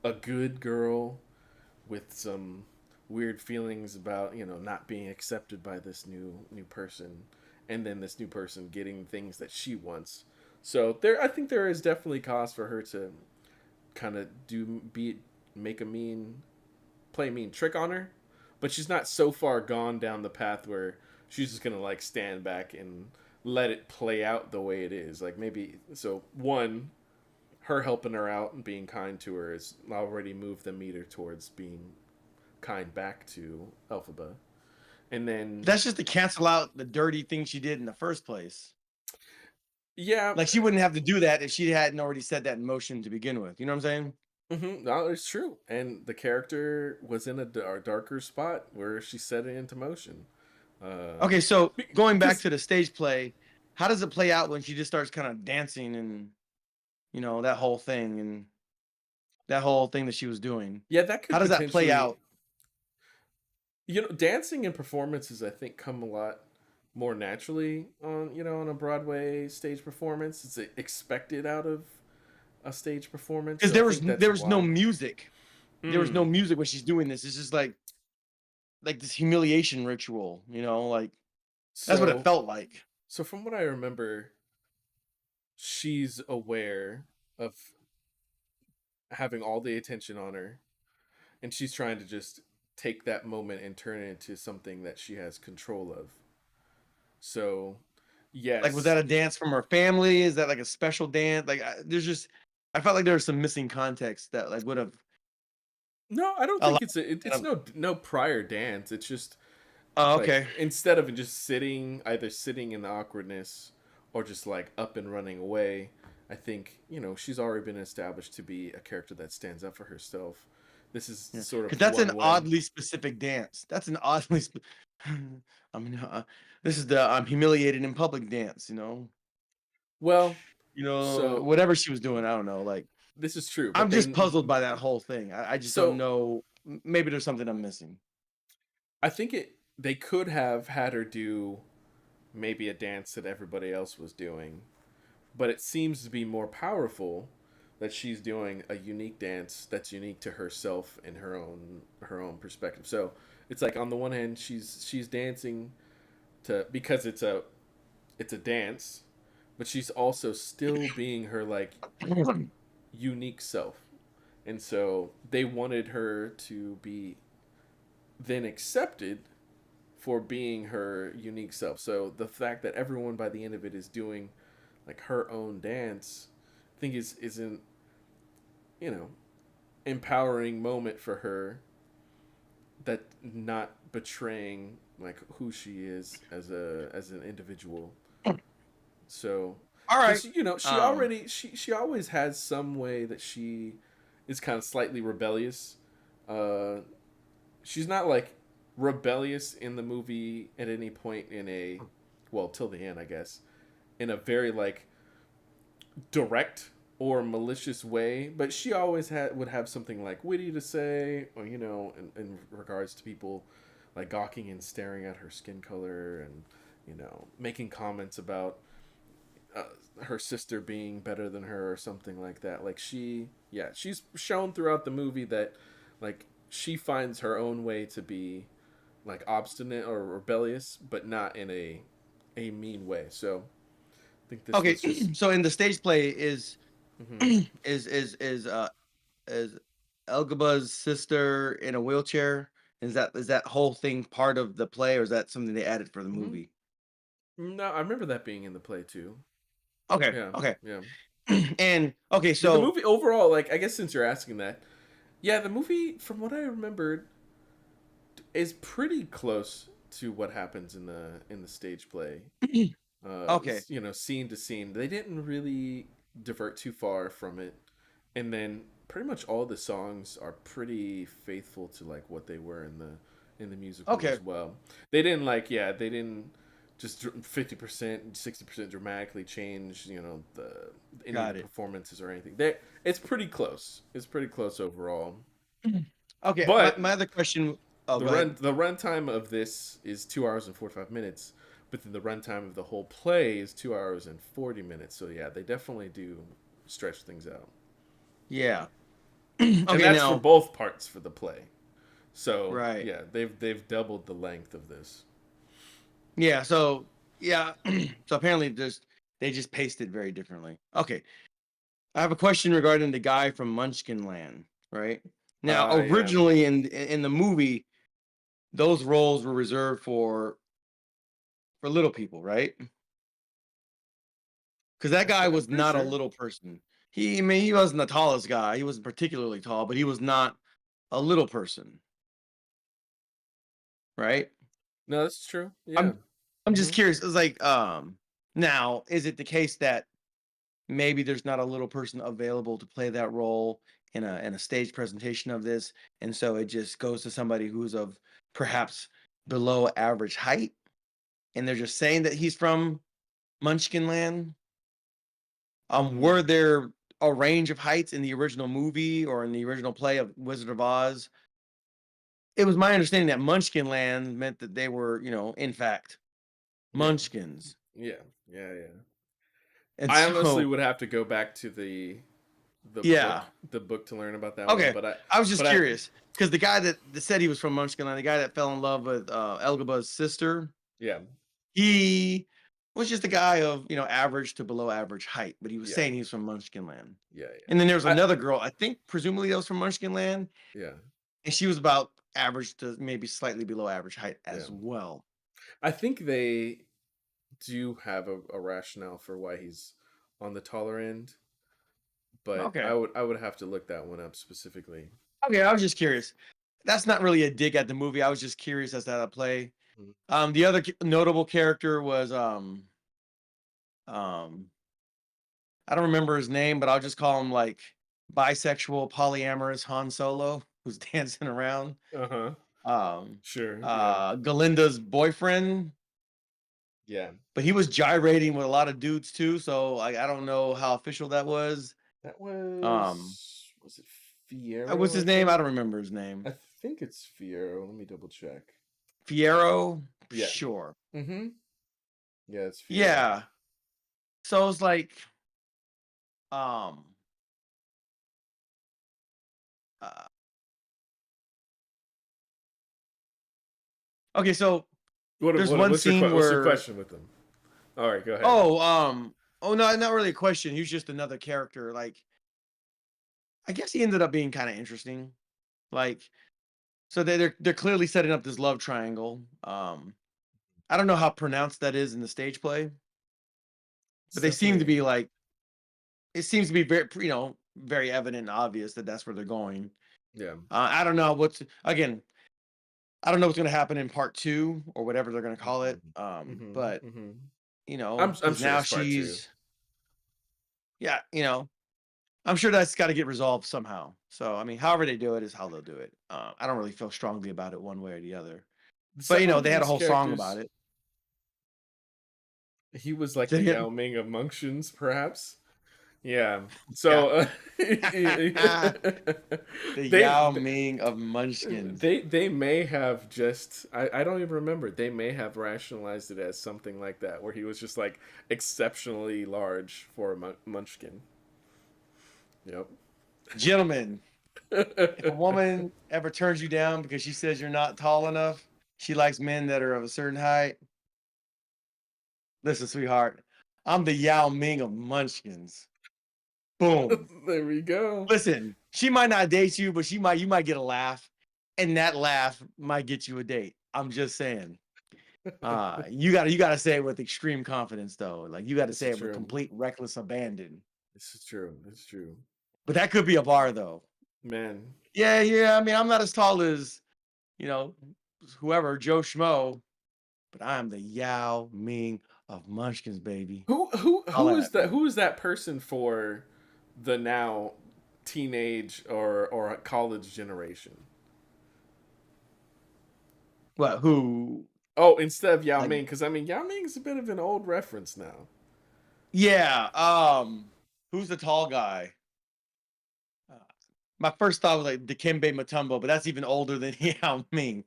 a good girl with some weird feelings about not being accepted by this new person, and then this new person getting things that she wants. So I think there is definitely cause for her to kind of make a play a mean trick on her, but she's not so far gone down the path where she's just gonna like stand back and let it play out the way it is. Like maybe so one, her helping her out and being kind to her has already moved the meter towards being kind back to Elphaba. And then
That's just to cancel out the dirty thing she did in the first place.
yeah,
Like, she wouldn't have to do that if she hadn't already set that in motion to begin with. You know what I'm saying?
no, it's true. And the character was in a darker spot where she set it into motion.
Okay, so going back
Because
to the stage play, how does it play out when she just starts kind of dancing and that whole thing and that whole thing that she was doing?
yeah, that
How
could
does that play
potentially
out?
dancing and performances I think come a lot more naturally on on a Broadway stage performance. It's expected out of a stage performance,
Because
so I
there was
think that's
there was no
why.
music. There was no
Mm.
music when she's doing this. It's just like this humiliation ritual. Like that's what it
So
felt like.
so from what I remember, she's aware of having all the attention on her, and she's trying to just take that moment and turn it into something that she has control of. So
Like, was that
yes.
a dance from her family? Is that like a special dance? Like, I felt like there was some missing context that like would have
No, I don't
allowed.
think it's no prior dance. It's just
Oh,
like
okay.
instead of just either sitting in the awkwardness or just like up and running away. I think she's already been established to be a character that stands up for herself. This is
Yeah,
sort
because
of
that's an
one way.
oddly specific dance. That's an oddly. I mean, this is the I'm humiliated in public dance.
Well, so
Whatever she was doing. I don't know. Like,
this is true, but
I'm just puzzled by that whole thing. I just don't
so
know. Maybe there's something I'm missing.
I think they could have had her do maybe a dance that everybody else was doing, but it seems to be more powerful that she's doing a unique dance that's unique to herself and her own perspective. So it's like on the one hand she's dancing to because it's a dance, but she's also still being her like unique self. And so they wanted her to be then accepted for being her unique self. So the fact that everyone by the end of it is doing like her own dance, I think isn't you know empowering moment for her, that not betraying like who she is as an individual. So
All right.
because
Um.
she always has some way that she is kind of slightly rebellious. uh she's not like rebellious in the movie at any point in a well till the end I guess, in a very like direct or malicious way, but she always would have something like witty to say, or in regards to people like gawking and staring at her skin color, and making comments about uh, her sister being better than her or something like that. Like she's shown throughout the movie that like she finds her own way to be like obstinate or rebellious, but not in a mean way. So I think this
Okay,
was just.
so in the stage play is
Mhm.
is Elgaba's sister in a wheelchair? Is that whole thing part of the play, or is that something they added for the
Mhm.
movie?
No, I remember that being in the play too.
Okay,
Yeah,
okay.
yeah.
And okay,
Yeah, the
so
movie overall, like I guess since you're asking that, yeah, the movie from what I remembered is pretty close to what happens in the stage play.
okay,
Scene to scene. They didn't really divert too far from it, and then pretty much all the songs are pretty faithful to like what they were in the musical
okay,
as well. They didn't they didn't just 50%, 60% dramatically change, the any of the
got it.
performances or anything. It's pretty close. It's pretty close overall.
Okay, my,
But
my other question. Oh,
the
go ahead.
runtime of this is 2 hours and 45 minutes, but then the runtime of the whole play is 2 hours and 40 minutes. So yeah, they definitely do stretch things out,
Yeah.
and
Okay,
that's for
now,
both parts for the play. So
right.
yeah, they've doubled the length of this.
Yeah, so yeah, so apparently they just pasted very differently. Okay. I have a question regarding the guy from Munchkin Land, right? Now,
Yeah,
originally in the movie, those roles were reserved for little people, right? Because that guy
I'm
was
pretty
not a
sure.
little person. I mean, he wasn't the tallest guy. He wasn't particularly tall, but he was not a little person, right?
No, that's true. Yeah.
I'm I'm just
Hmm.
curious. It's like, now is it the case that maybe there's not a little person available to play that role in a stage presentation of this, and so it just goes to somebody who's of perhaps below average height, and they're just saying that he's from Munchkin Land.
Hmm.
Were there a range of heights in the original movie or in the original play of Wizard of Oz? It was my understanding that Munchkin Land meant that they were, in fact,
Yeah.
Munchkins,
Yeah. Yeah. Yeah.
and
I honestly
so
would have to go back to the
yeah.
book the book to learn about that one,
Okay,
but
I was just
but I
curious because the guy that said he was from Munchkinland, the guy that fell in love with Elgaba's sister,
yeah.
he was just a guy of average to below average height, but he was
Yeah.
saying he's from Munchkinland.
Yeah,
And then there was
yeah.
another girl, I think presumably that was from Munchkinland,
Yeah,
and she was about average to maybe slightly below average height
yeah.
as well.
I think they do have a rationale for why he's on the taller end, but
Okay.
I would have to look that one up specifically.
Okay, I was just curious. That's not really a dig at the movie. I was just curious as to how to play.
Mhm.
The other notable character was um I don't remember his name, but I'll just call him like bisexual, polyamorous Han Solo, who's dancing around.
Uh-huh.
Um,
Sure. Yeah.
Galinda's boyfriend,
Yeah.
but he was gyrating with a lot of dudes too. So I don't know how official that was.
That
Um,
was it
what's
Fiero, I
his name? I
think?
don't remember his name.
I think it's Fiero. Let me double check.
Fiero,
Yeah.
sure.
Mm-hmm. Yeah, it's Fiero.
Yeah. So it's like, um, uh, okay. So there's one scene
What's your
where
question with them? All right, go ahead.
oh oh no, not really a question. He's just another character. Like I guess he ended up being kind of interesting. Like, so they're clearly setting up this love triangle. I don't know how pronounced that is in the stage play,
It's
but they seem to
definitely
be like it seems to be very very evident and obvious that that's where they're going.
yeah.
I don't know what's again. I don't know what's going to happen in part two or whatever they're going to call it.
Mm-hmm.
But
Mm-hmm. I'm
because
sure
now
it's part two.
she's yeah, I'm sure that's got to get resolved somehow. So I mean, however they do it is how they'll do it. I don't really feel strongly about it one way or the other. But
Some of
they had a
these
whole song about
characters,
it.
he was like
Say
the
again?
Yao Ming of Munchkins, perhaps. Yeah.
Yeah.
So
The
they
Yao Ming of Munchkins.
they may have just I don't even remember. They may have rationalized it as something like that, where he was just like exceptionally large for a munchkin. Yep.
Gentlemen, if a woman ever turns you down because she says you're not tall enough, she likes men that are of a certain height. Listen, sweetheart, I'm the Yao Ming of Munchkins. Boom.
There we go.
Listen, she might not date you, but you might get a laugh, and that laugh might get you a date. I'm just saying. You gotta say it with extreme confidence though. Like you gotta
This
say
is
it with
true.
complete reckless abandon.
This is true. It's true.
But that could be a bar though.
Man.
Yeah, yeah. I mean, I'm not as tall as, you know, whoever, Joe Schmo, but I'm the Yao Ming of Munchkins, baby.
Who
Holla
is
at
that
me.
who is that person for the now teenage or college generation?
What, who,
Oh, instead of Yao
like,
Ming, because I mean Yao Ming is a bit of an old reference now.
yeah, who's the tall guy? Uh, my first thought was like Dikembe Mutombo, but that's even older than Yao Ming.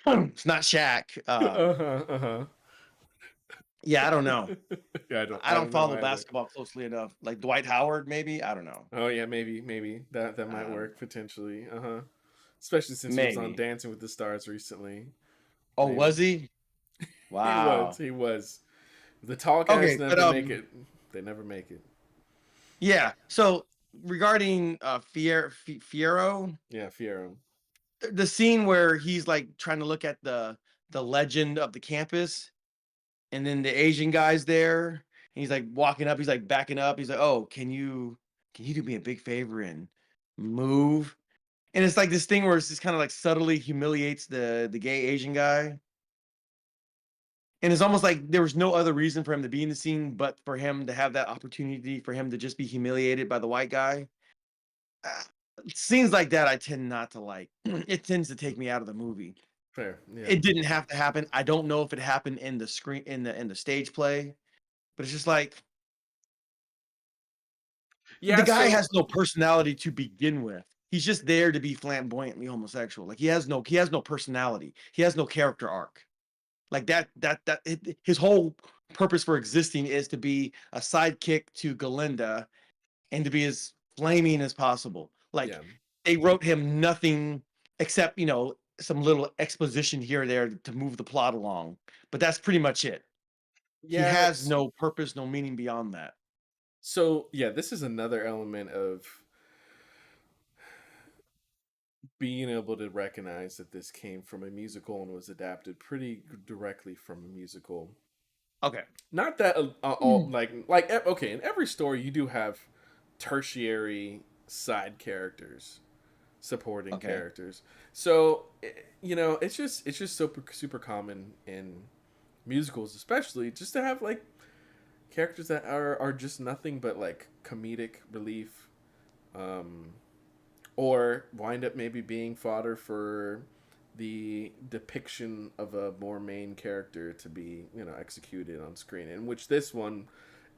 It's not Shaq.
Uh-huh.
Yeah, I don't know.
Yeah,
I
I
don't
don't know
follow
either.
basketball closely enough. Like Dwight Howard, maybe? I don't know.
Oh yeah, maybe that might
I don't
work
know.
potentially. Uh-huh. Especially since he was on
Maybe.
Dancing with the Stars recently.
Oh,
Maybe.
was he?
He was.
Wow.
He was. The tall guys
Okay, but
never make it. They never make it.
yeah. So regarding Fiero,
Yeah, Fiero.
the scene where he's like trying to look at the legend of the campus, and then the Asian guy's there, and he's like walking up, he's like backing up, he's like, "Oh, can you do me a big favor and move?" And it's like this thing where it's just kind of like subtly humiliates the gay Asian guy. And it's almost like there was no other reason for him to be in the scene but for him to have that opportunity for him to just be humiliated by the white guy. Uh, Scenes like that I tend not to like. It tends to take me out of the movie.
Fair. Yeah.
It didn't have to happen. I don't know if it happened in the screen in the stage play, but it's just like the
Yeah,
guy
so
has no personality to begin with. He's just there to be flamboyantly homosexual. Like he has no personality. He has no character arc. Like his whole purpose for existing is to be a sidekick to Galinda and to be as flaming as possible. Like
yeah.
they wrote him nothing except, some little exposition here or there to move the plot along. But that's pretty much it. He
Yeah,
has no purpose, no meaning beyond that.
so yeah, this is another element of being able to recognize that this came from a musical and was adapted pretty directly from a musical.
Okay.
Not that all
Mm.
okay, in every story you do have tertiary side characters, supporting
Okay.
characters. So it's just super common in musicals, especially just to have like characters that are just nothing but like comedic relief, um, or wind up maybe being fodder for the depiction of a more main character to be executed on screen. In which this one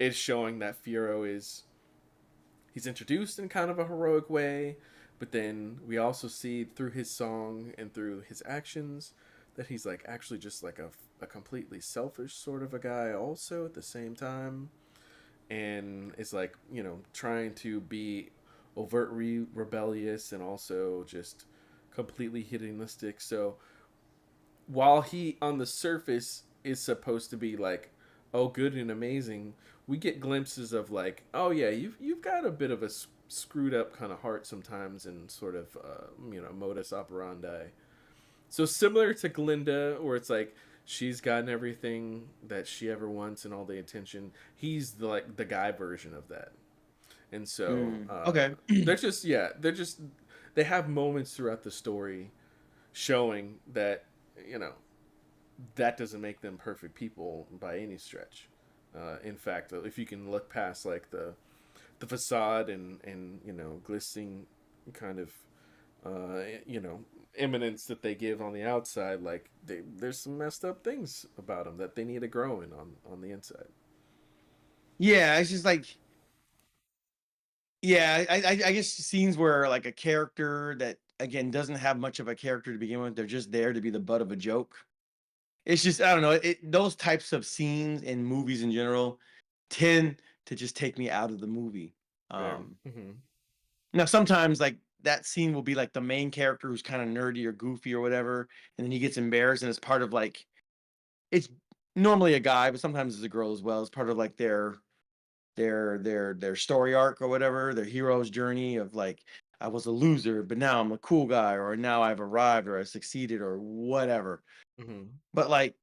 is showing that Fiero is he's introduced in kind of a heroic way, but then we also see through his song and through his actions that he's like actually just like a completely selfish sort of a guy also at the same time, and is like trying to be overtly rebellious and also just completely hitting the stick. So while he on the surface is supposed to be like, oh, good and amazing, we get glimpses of like, oh yeah, you've got a bit of a screwed up kind of heart sometimes, and sort of modus operandi. So similar to Glinda, where it's like she's gotten everything that she ever wants and all the attention. He's the guy version of that, and so
Okay.
they have moments throughout the story showing that you know that doesn't make them perfect people by any stretch. In fact, if you can look past like the facade and glistening kind of you know eminence that they give on the outside, like there's some messed up things about them that they need to grow in on the inside.
Yeah, it's just like, yeah, I guess scenes where like a character that again doesn't have much of a character to begin with, they're just there to be the butt of a joke. It's just I don't know, those types of scenes in movies in general tend to just take me out of the movie.
Fair.
Um,
Hmm.
Now sometimes like that scene will be like the main character who's kind of nerdy or goofy or whatever, and then he gets embarrassed and it's part of like it's normally a guy, but sometimes it's a girl as well. It's part of like their story arc or whatever, their hero's journey of like I was a loser, but now I'm a cool guy, or now I've arrived, or I succeeded, or whatever.
Hmm.
But like,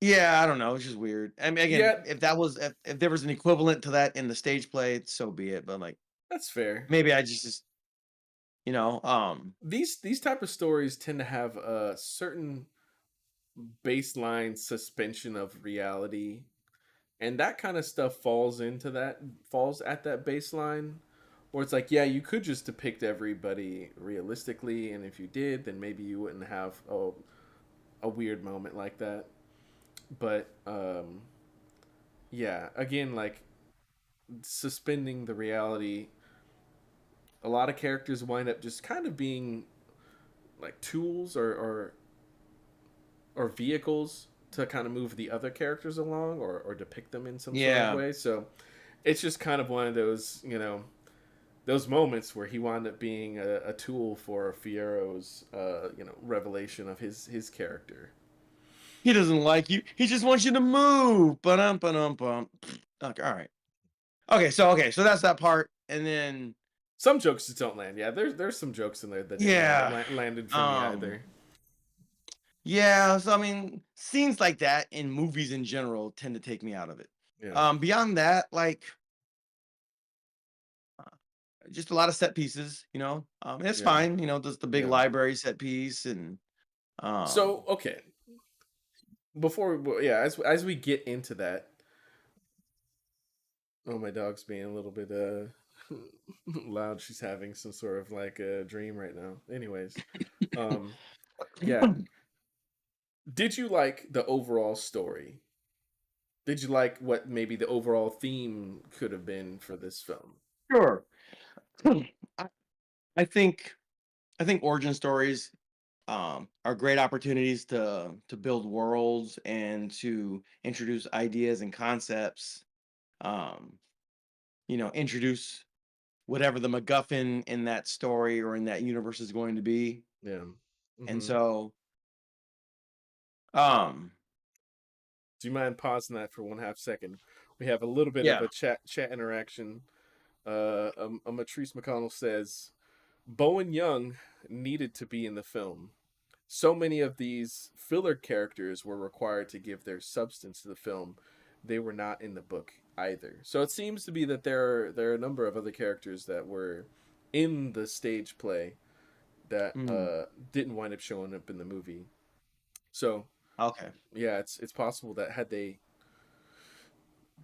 yeah, I don't know. It's just weird. I mean, again,
Yeah,
if there was an equivalent to that in the stage play, so be it. But like,
that's fair.
maybe I just you know,
These type of stories tend to have a certain baseline suspension of reality, and that kind of stuff falls at that baseline where it's like, yeah, you could just depict everybody realistically, and if you did, then maybe you wouldn't have a weird moment like that. But yeah, again, like suspending the reality, a lot of characters wind up just kind of being like tools or vehicles to kind of move the other characters along, or depict them in some sort of
yeah,
way. So it's just kind of one of those, those moments where he wound up being a tool for Fiero's, revelation of his character.
he doesn't like you. He just wants you to move. Ba-dum. Okay, all right. Okay, so that's that part, and then
Some jokes just don't land. Yeah, there's some jokes in there that didn't
yeah,
landed for me
um,
either.
yeah. So I mean, scenes like that in movies in general tend to take me out of it.
Yeah,
Beyond that, like just a lot of set pieces, and it's
yeah,
fine. Just the big
yeah.
library set piece, and
So
um,
okay, yeah, as we get into that, oh, my dog's being a little bit loud. She's having some sort of like a dream right now. Anyways, um, yeah. Did you like the overall story? Did you like what maybe the overall theme could have been for this film?
sure. I, I think I think origin stories are great opportunities to build worlds and to introduce ideas and concepts. Um, introduce whatever the MacGuffin in that story or in that universe is going to be.
Yeah.
And
Hmm.
so, um,
Do you mind pausing that for 1/2 second? We have a little bit of
yeah,
a chat interaction. Matrice McConnell says Bowen Young needed to be in the film. So many of these filler characters were required to give their substance to the film. They were not in the book either. So it seems to be that there are a number of other characters that were in the stage play that
mm,
didn't wind up showing up in the movie. So
okay,
yeah, it's possible that had they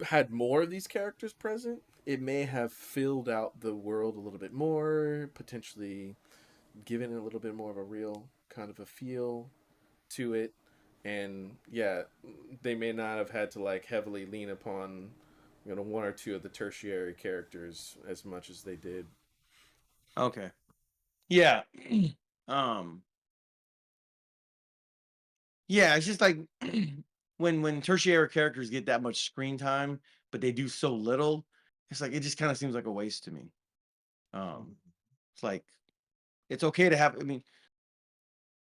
had more of these characters present, it may have filled out the world a little bit more, potentially given it a little bit more of a real kind of a feel to it. And yeah, they may not have had to like heavily lean upon one or two of the tertiary characters as much as they did.
okay, yeah, um, yeah. It's just like when tertiary characters get that much screen time, but they do so little. It's like it just kind of seems like a waste to me. Um, it's like it's okay to have. I mean,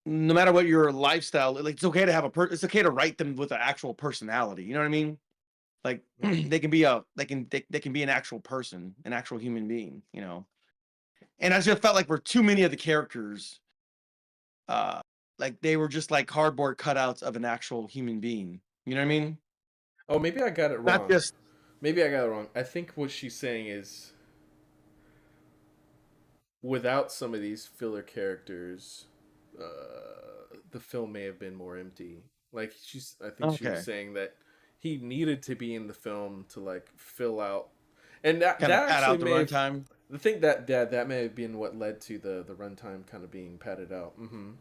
no matter what your lifestyle, like it's okay to have it's okay to write them with an actual personality. You know what I mean? Like they can be they can be an actual person, an actual human being. And I just felt like for too many of the characters, uh, like they were just like cardboard cutouts of an actual human being. You know what I mean?
Oh, maybe I got it
Not
wrong.
just
Maybe I got it wrong. I think what she's saying is without some of these filler characters, the film may have been more empty. Like I think she was
okay,
saying that he needed to be in the film to like fill out, and that
kind of
that
pad
actually
out the
may have.
runtime.
The thing that may have been what led to the runtime kind of being padded out. Mm-hmm.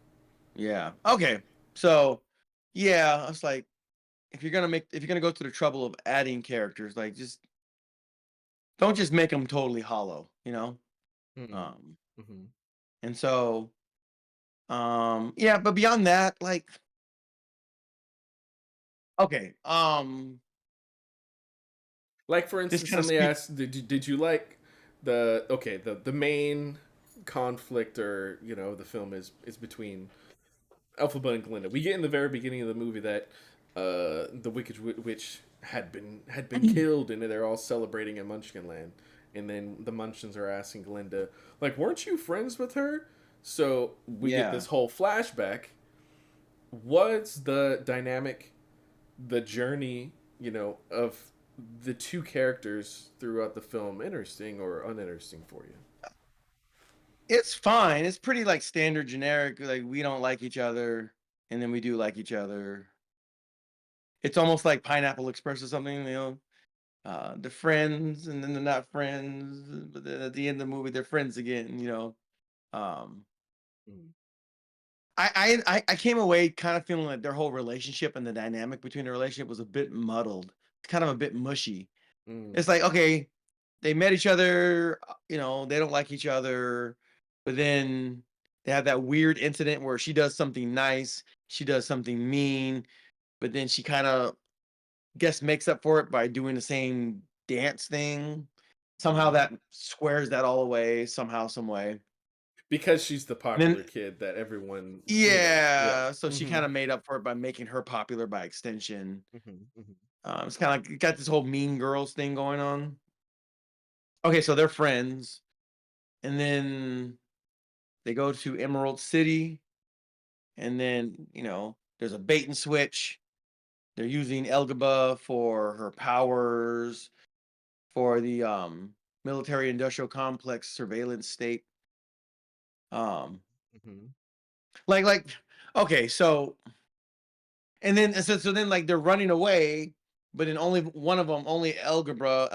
Yeah. Okay. So, yeah, I was like, if you're gonna go to the trouble of adding characters, like just don't just make them totally hollow, you know.
Mm.
Um,
Hmm.
and so yeah, but beyond that, like okay,
Like for
this
instance,
kind of
somebody
speak.
asked, did you like the main conflict, or the film is between Elphaba and Glinda. We get in the very beginning of the movie that the Wicked Witch had been killed, and they're all celebrating in Munchkinland. And then the Munchkins are asking Glinda, like, "Weren't you friends with her?" So we get
Yeah,
this whole flashback. Was the dynamic, the journey, of the two characters throughout the film interesting or uninteresting for you?
it's fine. It's pretty like standard generic. Like we don't like each other, and then we do like each other. It's almost like Pineapple Express or something, you know. They're friends, and then they're not friends, but then at the end of the movie, they're friends again. You know. Um,
Mm.
I came away kind of feeling like their whole relationship and the dynamic between the relationship was a bit muddled, kind of a bit mushy.
Mm.
It's like, okay, they met each other, you know, they don't like each other, but then they have that weird incident where she does something nice, she does something mean, but then she kind of guess makes up for it by doing the same dance thing. Somehow
Mm.
that squares that all away, somehow, some way.
Because she's the
And then
popular kid that everyone, yeah.
yeah, so she
Hmm.
kind of made up for it by making her popular by extension.
Hmm. Hmm.
It's kind of like got this whole Mean Girls thing going on. Okay, so they're friends, and then they go to Emerald City, and then there's a bait and switch. They're using Elgaba for her powers for the military industrial complex surveillance state. Um,
Hmm.
like okay, so and then so then like they're running away, but then only one of them, only algebra,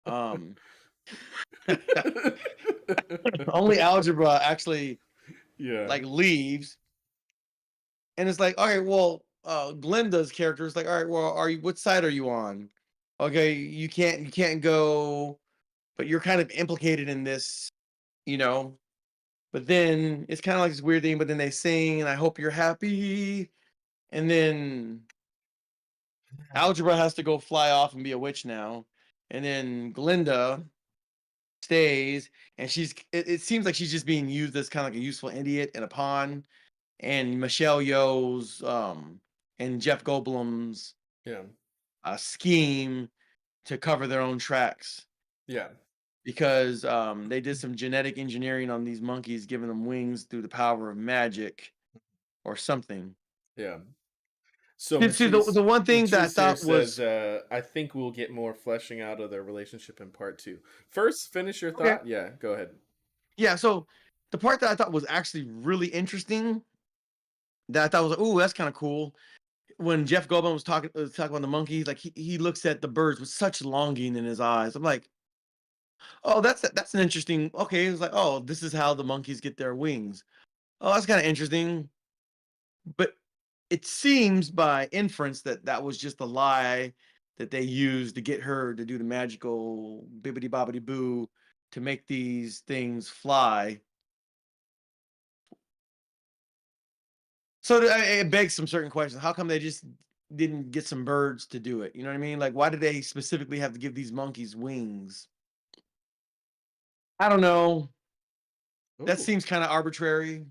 um, only algebra actually
Yeah.
like leaves, and it's like, all right, well, Glenda's character is like, all right, well, are you what side are you on? Okay, you can't go, but you're kind of implicated in this, you know. But then it's kind of like this weird thing. But then they sing, and I hope you're happy, and then Algebra has to go fly off and be a witch now, and then Glinda stays, and it seems like she's just being used as kind of like a useful idiot and a pawn. And Michelle Yeoh's and Jeff Goldblum's
Yeah.
scheme to cover their own tracks
Yeah.
because they did some genetic engineering on these monkeys, giving them wings through the power of magic or something.
Yeah. So
See, the one thing that I
Machiz here
thought
says,
was
I think we'll get more fleshing out of their relationship in part two. First, finish your
okay.
thought. Yeah, go ahead.
Yeah, so the part that I thought was actually really interesting, that I thought was like, "Ooh, that's kind of cool." When Jeff Goldblum was talking about the monkeys, like he looks at the birds with such longing in his eyes. I'm like, "Oh, that's an interesting." Okay, it's like, "Oh, this is how the monkeys get their wings." Oh, that's kind of interesting. But it seems by inference that that was just a lie that they used to get her to do the magical bibbity bobbity boo to make these things fly. So it begs some certain questions. How come they just didn't get some birds to do it? You know what I mean? Like, why did they specifically have to give these monkeys wings? I don't know. That
Ooh.
seems kind of arbitrary.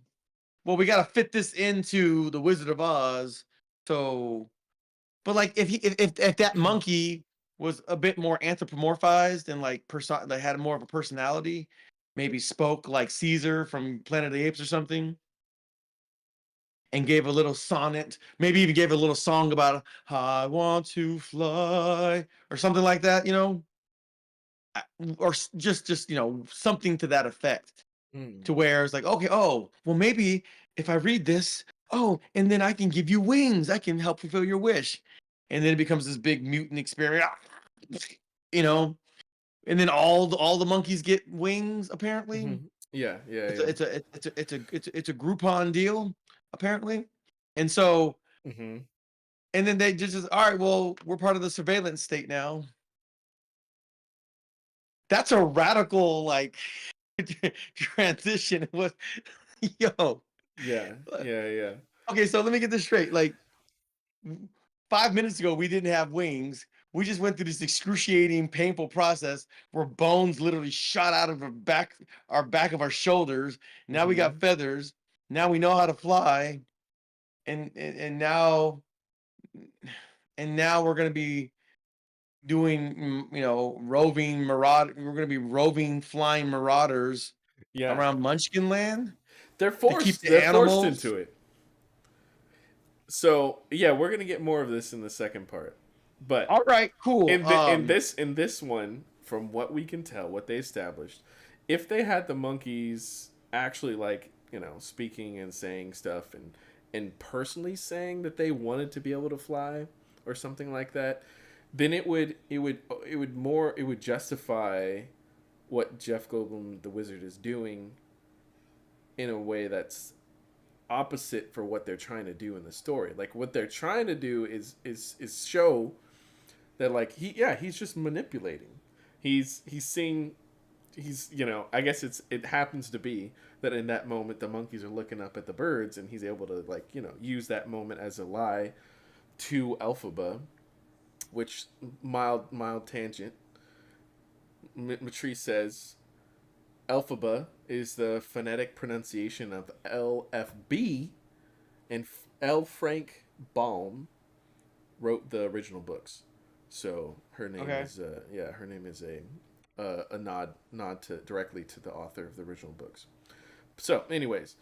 Well, we got to fit this into the Wizard of Oz. So, but like, if that monkey was a bit more anthropomorphized and like they had more of a personality, maybe spoke like Caesar from Planet of the Apes or something, and gave a little sonnet, maybe even gave a little song about I want to fly or something like that, or just something to that effect,
Mm.
to where it's like, okay, oh, well, maybe if I read this, oh, and then I can give you wings, I can help fulfill your wish, and then it becomes this big mutant experiment, you know, and then all the monkeys get wings. Apparently,
Hmm. Yeah, yeah,
it's a
yeah.
it's a it's a Groupon deal apparently, and so
Hmm.
And then they just, all right, well, we're part of the surveillance state now. That's a radical like transition. What, yo?
Yeah, yeah.
Okay, so let me get this straight. Like 5 minutes ago, we didn't have wings. We just went through this excruciating, painful process where bones literally shot out of our back of our shoulders. Now we got feathers. Now we know how to fly, and now we're gonna be doing, roving marauder. We're gonna be roving, flying marauders
Yeah.
around Munchkin Land
They're
to keep
forced.
the
They're forced
animals.
into it. So yeah, we're gonna get more of this in the second part. But
All right, cool.
in this one, from what we can tell, what they established, if they had the monkeys actually like speaking and saying stuff and personally saying that they wanted to be able to fly or something like that, then it would justify what Jeff Goldblum the wizard is doing in a way that's opposite for what they're trying to do in the story. Like what they're trying to do is show that like he's just manipulating. He's seeing I guess it happens to be that in that moment the monkeys are looking up at the birds and he's able to like use that moment as a lie to Elphaba, which mild tangent. Matrice says Elphaba is the phonetic pronunciation of LFB, and L. Frank Baum wrote the original books. So her name is her name is a nod to directly to the author of the original books. So, anyways,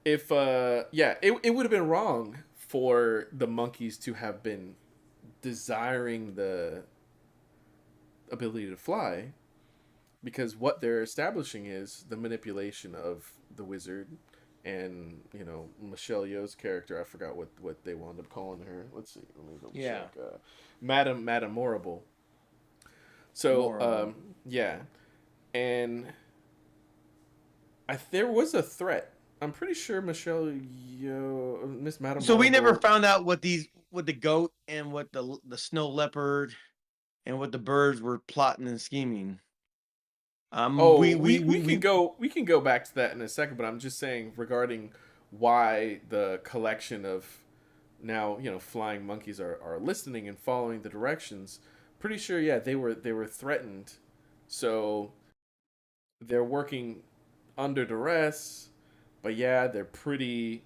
if it would have been wrong for the monkeys to have been desiring the ability to fly, because what they're establishing is the manipulation of the wizard and Michelle Yeoh's character. I forgot what they wound up calling her. Let's see. Let me go check. Madame Morrible. So yeah, and there was a threat. I'm pretty sure Michelle Yeoh, Miss Madame.
So we never found out what the goat and what the snow leopard and what the birds were plotting and scheming.
We can go back to that in a second, but I'm just saying regarding why the collection of now flying monkeys are listening and following the directions. Pretty sure, yeah, they were threatened, so they're working under duress, but yeah, they're pretty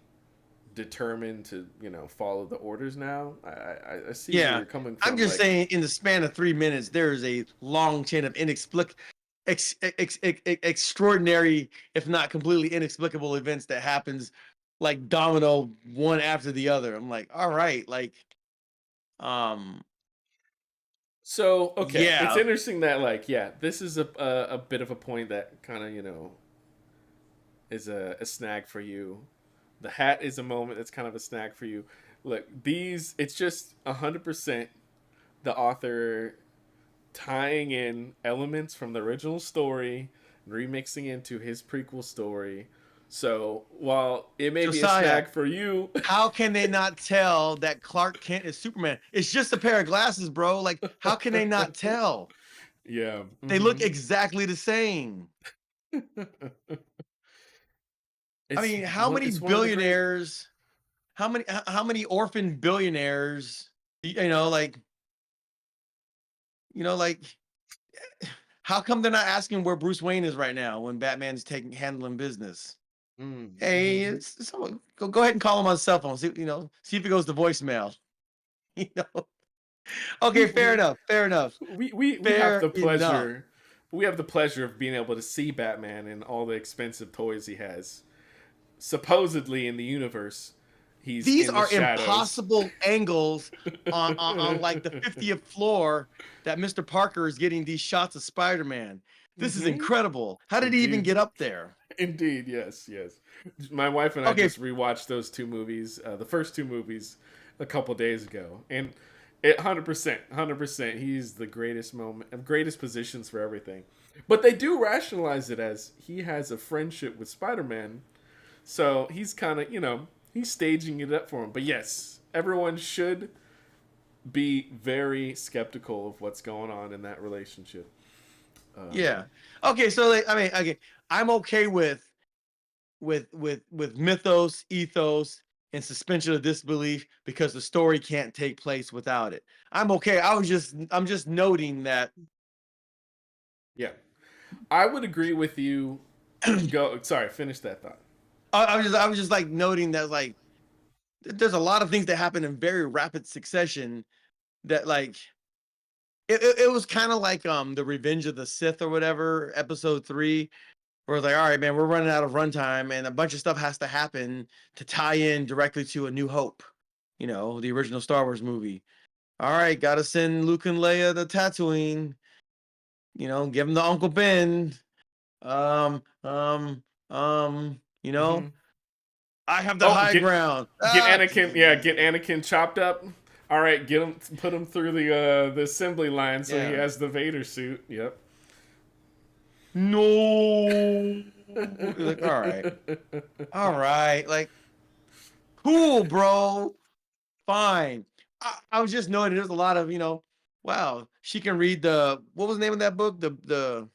determined to follow the orders now. I see where you're coming from.
I'm just saying, in the span of 3 minutes, there is a long chain of extraordinary, if not completely inexplicable events that happens like domino one after the other. I'm like, all right, like,
so okay, it's interesting that like this is a bit of a point that kind of is a snag for you. The hat is a moment that's kind of a snag for you. Look, it's just 100% the author tying in elements from the original story, remixing into his prequel story. So while it may be a snag for you,
how can they not tell that Clark Kent is Superman? It's just a pair of glasses, bro. Like, how can they not tell?
Yeah,
they look exactly the same. I mean, how many billionaires? How many orphan billionaires? Like, how come they're not asking where Bruce Wayne is right now when Batman's handling business? Hey, go ahead and call him on cell phone. See if it goes to voicemail. Okay, fair enough.
We have the pleasure. Enough. We have the pleasure of being able to see Batman and all the expensive toys he has. Supposedly in the universe,
these are impossible angles on like the 50th floor that Mr. Parker is getting these shots of Spider-Man. This is incredible. How did he even get up there?
Indeed, yes. My wife and I just rewatched those two movies, the first two movies, a couple days ago, and 100%, he's the greatest positions for everything. But they do rationalize it as he has a friendship with Spider-Man, so he's kind of he's staging it up for him. But yes, everyone should be very skeptical of what's going on in that relationship.
Yeah. Okay, so like, I mean, okay, I'm okay with mythos, ethos, and suspension of disbelief because the story can't take place without it. I'm okay. I'm just noting that.
Yeah, I would agree with you. Go. Sorry, finish that thought.
I was just like noting that like there's a lot of things that happen in very rapid succession that like it was kind of like the Revenge of the Sith or whatever, episode 3, where it's like, all right, man, we're running out of runtime and a bunch of stuff has to happen to tie in directly to A New Hope, you know, the original Star Wars movie. All right, gotta send Luke and Leia to Tatooine, you know, give them to Uncle Ben. Um, um, you know,
Mm-hmm.
I have the
Oh,
high ground.
get
Ah!
Anakin. Yeah, get Anakin chopped up. All right, get him. Put him through the assembly line so he
Yeah.
has the Vader suit. Yep.
No. You're like, all right. All right. Like, cool, bro. Fine. I was just knowing there's a lot of, you know, wow, she can read the what was the name of that book? The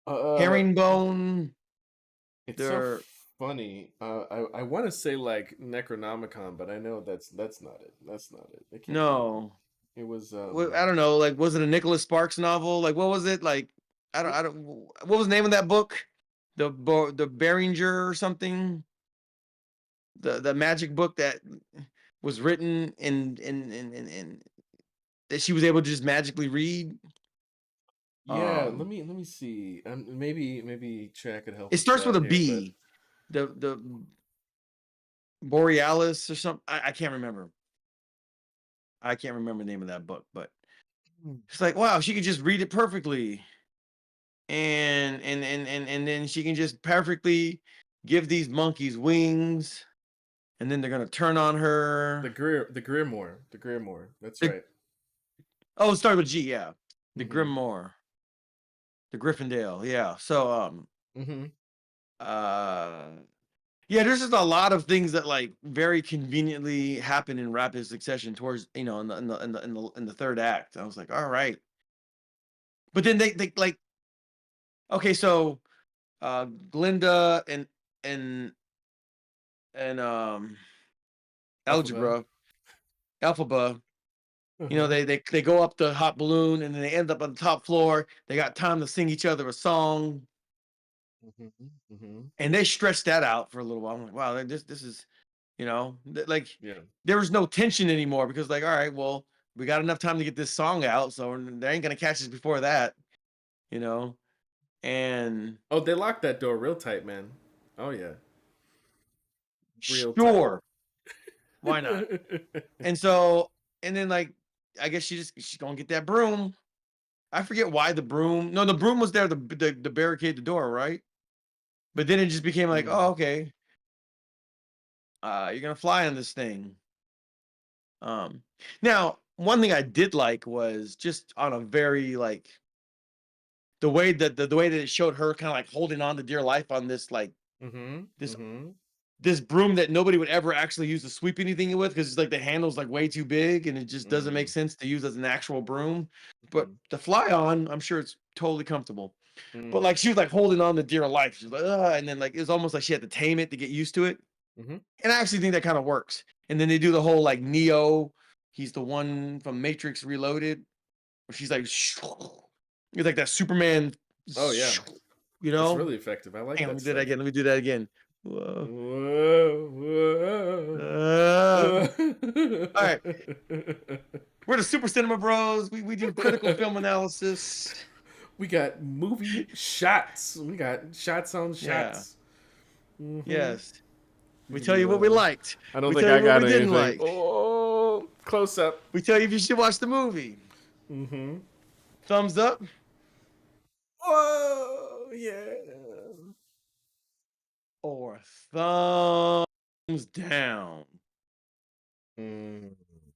uh,
herringbone.
it's so
The
funny. I want to say like Necronomicon, but I know that's not it. That's not it. It can't be that.
no.
It was
I don't know. Like, was it a Nicholas Sparks novel? Like, what was it? Like, I don't. What was the name of that book? The Beringer or something. The magic book that was written in that she was able to just magically read.
yeah.
Um,
Let me see. Maybe Chad could help
it
us
starts with
out
a
here, but
B. The Borealis or something. I can't remember. I can't remember the name of that book, but it's like, wow, she could just read it perfectly. And then she can just perfectly give these monkeys wings, and then they're gonna turn on her.
The Grimoire. That's
The,
right.
oh, it started with G, yeah. The
Mm-hmm.
Grimmore, the Gryffindale, yeah. So
Mm-hmm.
uh yeah, there's just a lot of things that like very conveniently happen in rapid succession towards, you know, in the third act. I was like, all right. But then they like, okay, so Glinda and and
Alphabet.
algebra, Alphaba, you know,
Uh-huh.
they go up the hot balloon and then they end up on the top floor. They got time to sing each other a song,
Mm-hmm. Mm-hmm.
and they stretched that out for a little while. I'm like, wow, this is, you know, like
Yeah.
there was no tension anymore because like, all right, well, we got enough time to get this song out, so they ain't gonna catch us before that, you know. And
Oh, they locked that door real tight, man. Oh yeah, real tight.
sure, why not? And so, and then like, I guess she's gonna get that broom. I forget why the broom. No, the broom was there to barricade the door, right? But then it just became like,
Mm.
oh, okay, you're gonna fly on this thing. Um, Now one thing I did like was just on a very like the way that the way that it showed her kind of like holding on to dear life on this like
Mm-hmm.
this
Mm-hmm.
this broom that nobody would ever actually use to sweep anything with because it's like the handle's like way too big and it just doesn't make
Mm.
sense to use as an actual broom. But
Mm.
to fly on, I'm sure it's totally comfortable. But
Mm.
like she was like holding on to dear life. She's like, ugh, and then like it was almost like she had to tame it to get used to it.
Mm-hmm.
And I actually think that kind of works. And then they do the whole like Neo, he's the one from Matrix Reloaded, where she's like, it's like that Superman,
Oh yeah,
you
it's
know.
really effective. I like
Hang on, let
that
me do that
stuff.
again. Let me do that again. Whoa.
Whoa, whoa.
Uh, all right. We're the Super Cinema Bros. We do critical film analysis.
We got movie shots. We got shots on
Yeah.
shots. Mm-hmm.
Yes.
We
We
can
tell you
do.
what we liked.
I don't
We
think
tell
I
you what
got
we didn't
anything.
like.
Oh, close up.
We tell you if you should watch the movie.
Mm-hmm.
Thumbs up
Oh yeah.
or thumbs down.
Mm.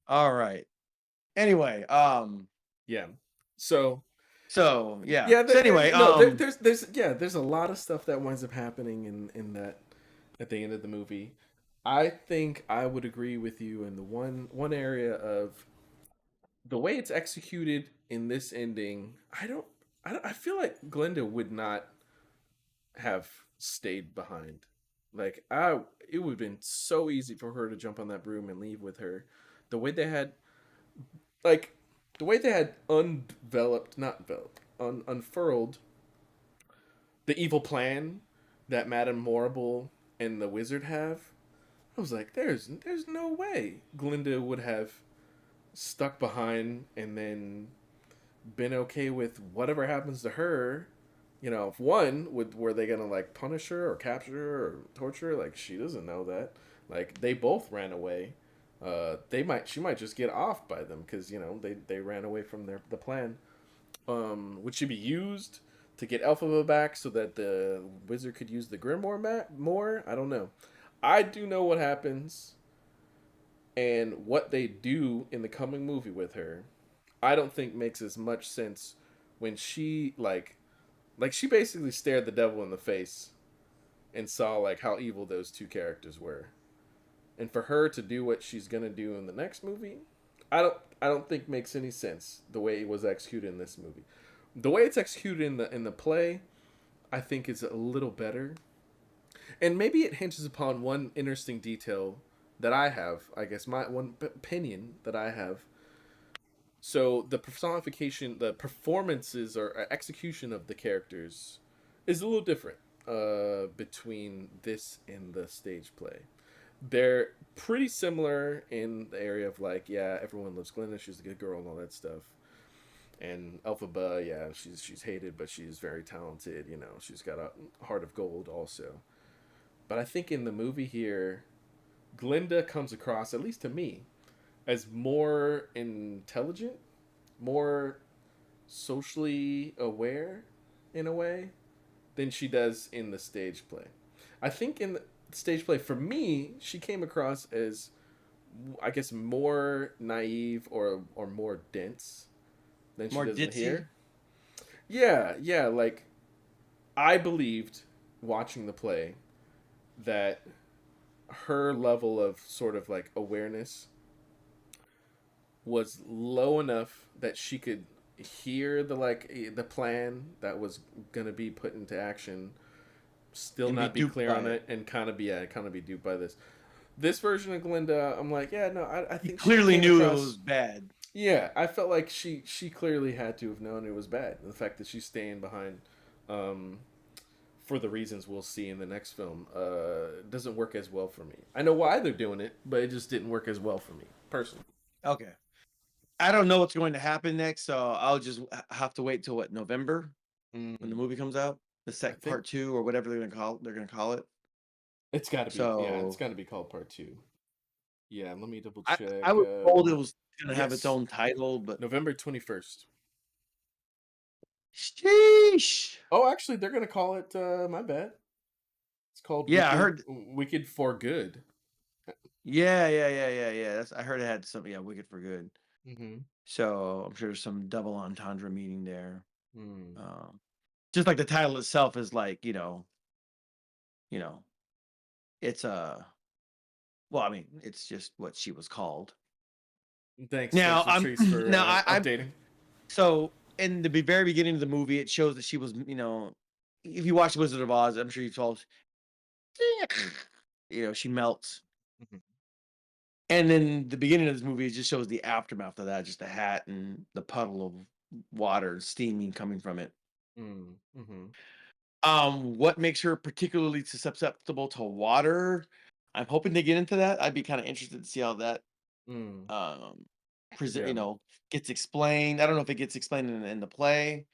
All right. Anyway,
Yeah. So
so yeah.
yeah,
So anyway,
no, there's a lot of stuff that winds up happening in that at the end of the movie. I think I would agree with you in the one area of the way it's executed in this ending, I feel like Glenda would not have stayed behind. Like it would have been so easy for her to jump on that broom and leave with her. The way they had like the way they had undeveloped, not developed, unfurled the evil plan that Madame Morrible and the wizard have. I was like, there's no way Glinda would have stuck behind and then been okay with whatever happens to her. You know, if one would were they gonna like punish her or capture her or torture her? Like she doesn't know that. Like they both ran away. She might just get off by them because you know they ran away from the plan. Would she be used to get Elphaba back so that the wizard could use the Grimoire more? I don't know. I do know what happens and what they do in the coming movie with her. I don't think makes as much sense when she like she basically stared the devil in the face and saw like how evil those two characters were. And for her to do what she's gonna do in the next movie, I don't think makes any sense the way it was executed in this movie. The way it's executed in the play, I think is a little better. And maybe it hinges upon one interesting detail that I have, I guess my one opinion that I have. So the personification, the performances or execution of the characters is a little different between this and the stage play. They're pretty similar in the area of like, yeah, everyone loves Glinda, she's a good girl and all that stuff. And Elphaba, yeah, she's hated, but she's very talented. You know, she's got a heart of gold also. But I think in the movie here, Glinda comes across, at least to me, as more intelligent, more socially aware in a way than she does in the stage play. I think in the stage play, for me, she came across as, I guess, more naive or more dense than she
More
does in
ditzy.
here. Yeah, yeah. Like I believed watching the play that her level of sort of like awareness was low enough that she could hear the plan that was gonna be put into action, still
And be
not be
duped
clear
by
on
it.
it, and kind of be duped by this version of Glinda. I'm like, yeah, no, I
He
think she
clearly
came
knew it was
across.
bad.
Yeah, I felt like she clearly had to have known it was bad. The fact that she's staying behind, um, for the reasons we'll see in the next film, doesn't work as well for me. I know why they're doing it, but it just didn't work as well for me personally.
Okay. I don't know what's going to happen next, so I'll just have to wait till what, November, when the
Mm,
movie comes out, the
I
sec
think
part 2 or whatever they're gonna call it.
it's got to be, yeah, it's
So
got to be called part two. Yeah, let me double
I
check.
was told it was gonna have its
Yes,
own title, but
November 21st.
sheesh.
Oh, actually, they're gonna call it. My bad. It's called
Yeah, I
Wicked.
heard.
Wicked for Good.
Yeah. That's I heard it had some, yeah, Wicked for Good.
Mm-hmm.
So I'm sure there's some double entendre meaning there.
Mm.
Um, just like the title itself is like, you know, it's well, I mean, it's just what she was called.
Thanks
Now
for
I'm
Trees for
now I'm
updating.
so in the very beginning of the movie, it shows that she was, if you watch Wizard of Oz, I'm sure you saw, she melts.
Mhm.
And then the beginning of this movie, it just shows the aftermath of that, just the hat and the puddle of water steaming coming from it.
Mm. Mm-hmm.
What makes her particularly susceptible to water? I'm hoping they get into that. I'd be kind of interested to see how that
Mm.
um present,
Yeah.
gets explained. I don't know if it gets explained in the play.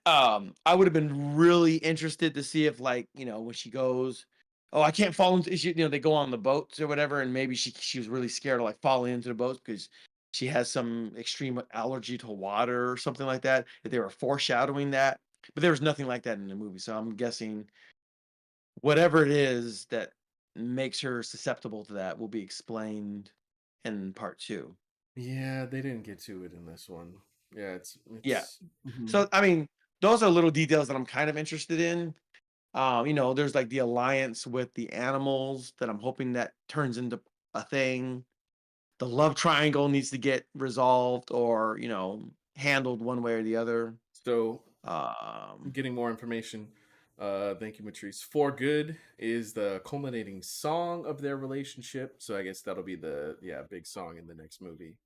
I would have been really interested to see if, like, when she goes, oh, I can't fall into, they go on the boats or whatever, and maybe she was really scared of like falling into the boats because she has some extreme allergy to water or something like that. If they were foreshadowing that, but there was nothing like that in the movie, so I'm guessing whatever it is that makes her susceptible to that will be explained in part two.
Yeah, they didn't get to it in this one. Yeah,
Yeah.
it's. Mhm.
So I mean, those are little details that I'm kind of interested in. There's like the alliance with the animals that I'm hoping that turns into a thing. the love triangle needs to get resolved or, handled one way or the other.
So
Um,
getting more information. Thank you, Matrice. For Good is the culminating song of their relationship. So I guess that'll be the big song in the next movie.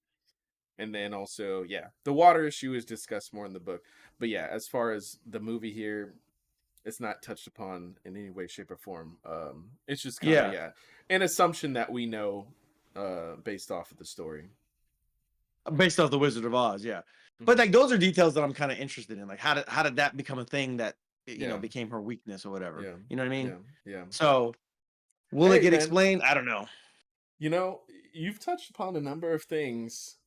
And then also, the water issue is discussed more in the book. But yeah, as far as the movie here, it's not touched upon in any way, shape, or form. It's just kind of
yeah.
an assumption that we know based off of the story.
Based off the Wizard of Oz, yeah. But
Mhm.
like those are details that I'm kind of interested in. Like how did that become a thing that
Yeah,
became her weakness or whatever?
yeah,
You know what I mean?
yeah, yeah.
So will it
Hey,
get
man,
explained? I don't know.
you know, you've touched upon a number of things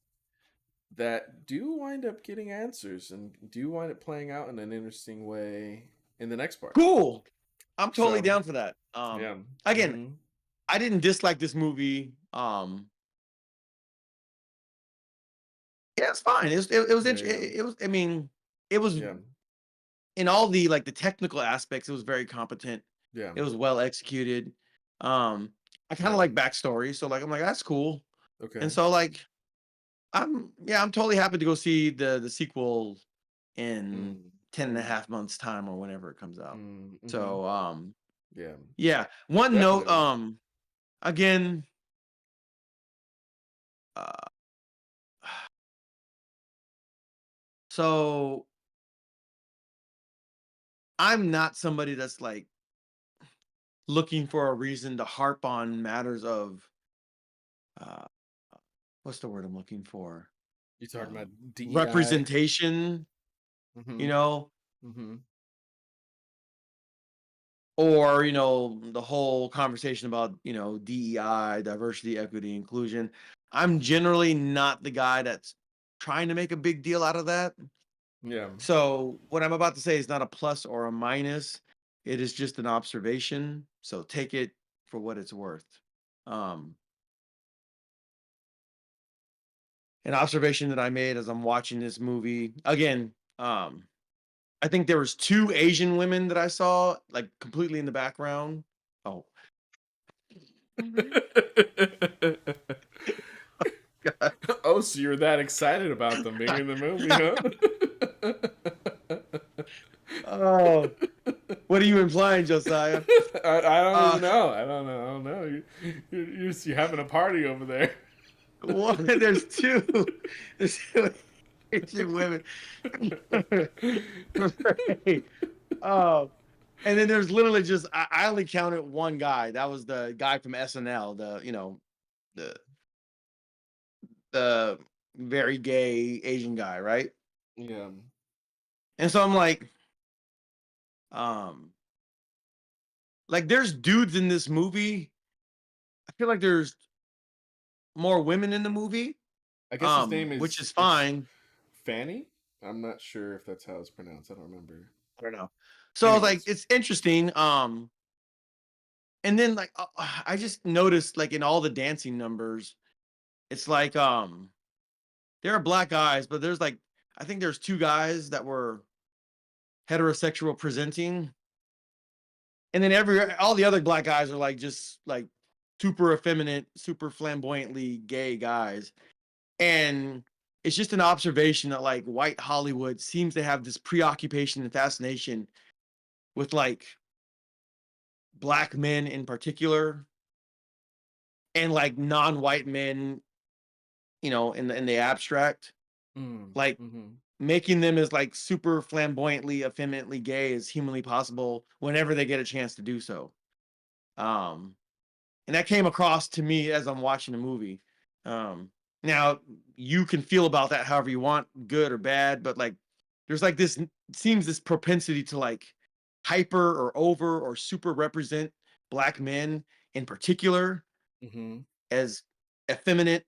that do wind up getting answers and do wind up playing out in an interesting way in the next part.
Cool. I'm totally
So,
down for that.
yeah.
Again,
Hmm.
I didn't dislike this movie. Yeah, it's fine. It was
Yeah, yeah,
it was. I mean, it was
yeah,
in all the like the technical aspects. It was very competent.
yeah,
It was well executed. I kind of
yeah.
like backstory, so like I'm like that's cool.
Okay.
And so like I'm totally happy to go see the sequel in
Mm,
10 and a
mm,
half months time or whenever it comes out.
mm, mm-hmm.
So
Yeah,
yeah. One note,
definitely.
again, uh so I'm not somebody that's like looking for a reason to harp on matters of uh what's the word I'm looking for?
You talking about DEI?
Representation,
Mm-hmm.
you know,
Mm-hmm.
or the whole conversation about DEI, diversity, equity, inclusion. I'm generally not the guy that's trying to make a big deal out of that.
Yeah.
So what I'm about to say is not a plus or a minus. It is just an observation. So take it for what it's worth. Um, an observation that I made as I'm watching this movie. Again, I think there was two Asian women that I saw like completely in the background. Oh, God.
Oh, so you're that excited about them being in the movie, huh?
Oh, what are you implying, Josiah?
I don't
Uh,
even know. I don't know. I don't know. You're having a party over there.
one, there's two, there's two Asian women. Right. Oh, and then there's literally just I only counted one guy. That was the guy from SNL, the the very gay Asian guy, right?
Yeah.
And so I'm um, like there's dudes in this movie. I feel like there's more women in the movie,
I guess his name
which
is
is
it's
fine.
Fanny. I'm not sure if that's how it's pronounced. I don't remember.
I don't know. So I was like,
Anyways.
it's interesting. And then like I just noticed like in all the dancing numbers, it's like there are black guys, but there's like I think there's two guys that were heterosexual presenting, and then all the other black guys are like just like super effeminate, super flamboyantly gay guys. And it's just an observation that like white Hollywood seems to have this preoccupation and fascination with like black men in particular and like non-white men, in the abstract,
Mm,
like
mm-hmm.
making them as like super flamboyantly, effeminately gay as humanly possible whenever they get a chance to do so. Um, and that came across to me as I'm watching the movie. Now you can feel about that however you want, good or bad, but like there's like this propensity to like hyper or over or super represent black men in particular
Mm-hmm.
as effeminate,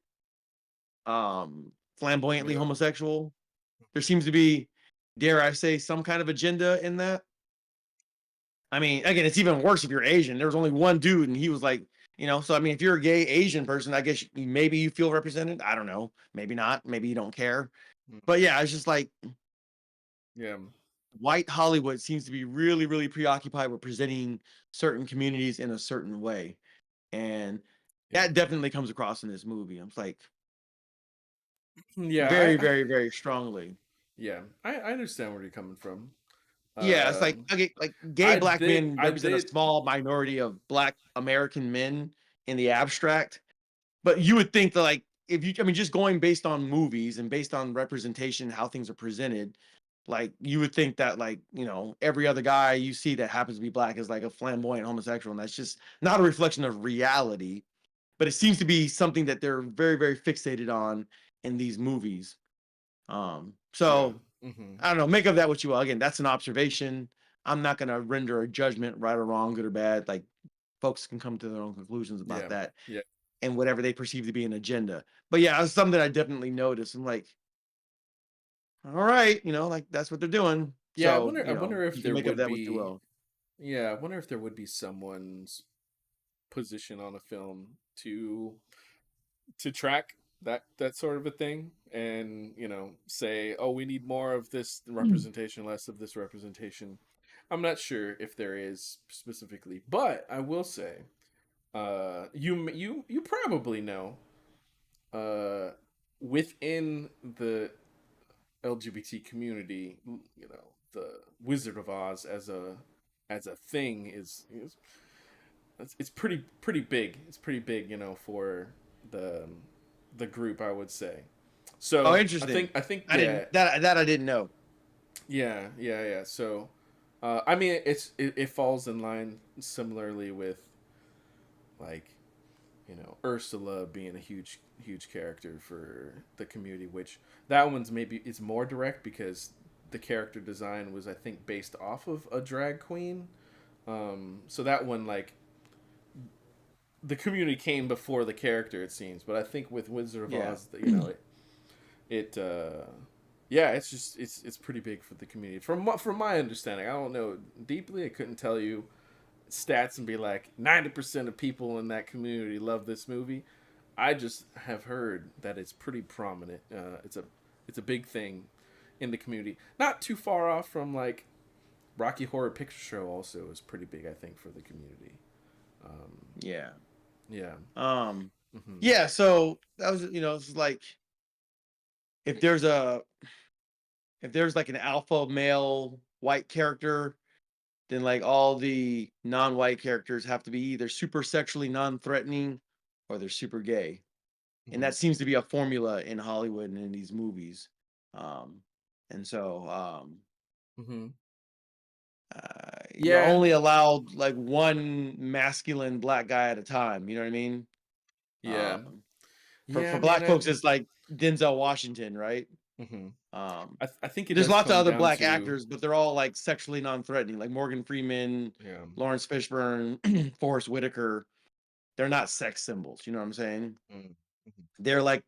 um, flamboyantly
Yeah.
homosexual. There seems to be, dare I say, some kind of agenda in that. I mean, again, it's even worse if you're Asian. There was only one dude, and he was like, So I mean, if you're a gay Asian person, I guess maybe you feel represented. I don't know. Maybe not. Maybe you don't care.
Mm,
But yeah, it's just like
yeah.
white Hollywood seems to be really, really preoccupied with presenting certain communities in a certain way. And
Yeah.
that definitely comes across in this movie. I'm like
Yeah,
very, very, very strongly.
yeah, I understand where you're coming from.
Yeah, it's like
Um,
okay, like gay black men
I
represent a
did,
small minority of black American men in the abstract. But you would think that like if you I mean just going based on movies and based on representation, how things are presented, like you would think that like, every other guy you see that happens to be black is like a flamboyant homosexual. And that's just not a reflection of reality. But it seems to be something that they're very, very fixated on in these movies.
yeah,
So
hmm
I don't know, make of that what you will. Again, that's an observation. I'm not gonna render a judgment, right or wrong, good or bad. Like folks can come to their own conclusions about
yeah,
that
yeah,
and whatever they perceive to be an agenda. But yeah, it's something I definitely noticed. I'm like, all right, like that's what they're doing.
yeah.
So,
I wonder if
you can
there
make of
would
that what you
be,
will.
yeah, I wonder if there would be someone's position on a film to track that sort of a thing, and say, oh, we need more of this representation, less of this representation. I'm not sure if there is specifically, but I will say, you probably know, uh, within the LGBT community, the Wizard of Oz as a thing is it's pretty big. It's pretty big, for the the group, I would say.
Oh,
So
interesting.
I think
I
yeah,
didn't that I didn't know.
yeah. So I mean, it falls in line similarly with, like, Ursula being a huge character for the community, which that one's maybe is more direct because the character design was, I think, based off of a drag queen. So that one, like, the community came before the character, it seems. But I think with Wizard of
Yeah.
Oz, it yeah, it's just it's pretty big for the community. From my understanding, I don't know deeply. I couldn't tell you stats and be like 90% of people in that community love this movie. I just have heard that it's pretty prominent. It's a big thing in the community. Not too far off from, like, Rocky Horror Picture Show. Also is pretty big, I think, for the community. Um,
Yeah.
yeah.
Um
hmm
yeah, so that was it's like if there's a if there's like an alpha male white character, then like all the non-white characters have to be either super sexually non-threatening or they're super gay. And
hmm
that seems to be a formula in Hollywood and in these movies. Um, and so
hmm
you're
Yeah.
only allowed like one masculine black guy at a time. You know what I mean?
Yeah.
Um, for
Yeah, man.
black folks, it's like Denzel Washington, right?
Mhm.
Um,
I think it
there's
does
lots of
come
other
down
black
to,
actors, but they're all like sexually non-threatening, like Morgan Freeman,
yeah.
Lawrence Fishburne, Forrest Whitaker. They're not sex symbols. You know what I'm saying?
Mm, mhm,
They're like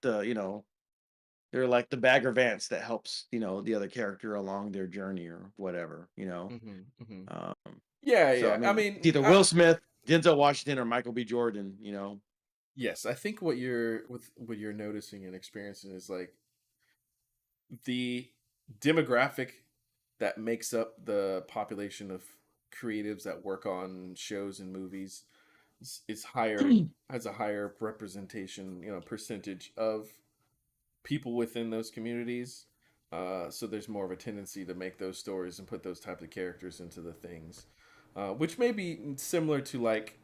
they're like the Bagger Vance that helps, the other character along their journey or whatever.
mhm, mhm.
Um,
Yeah,
so I
yeah. I
mean, it's
mean,
either Will Smith, Denzel Washington, or Michael B. Jordan.
yes, I think what you're noticing and experiencing is, like, the demographic that makes up the population of creatives that work on shows and movies is higher, has a higher representation, percentage of people within those communities. So there's more of a tendency to make those stories and put those types of characters into the things, which may be similar to, like,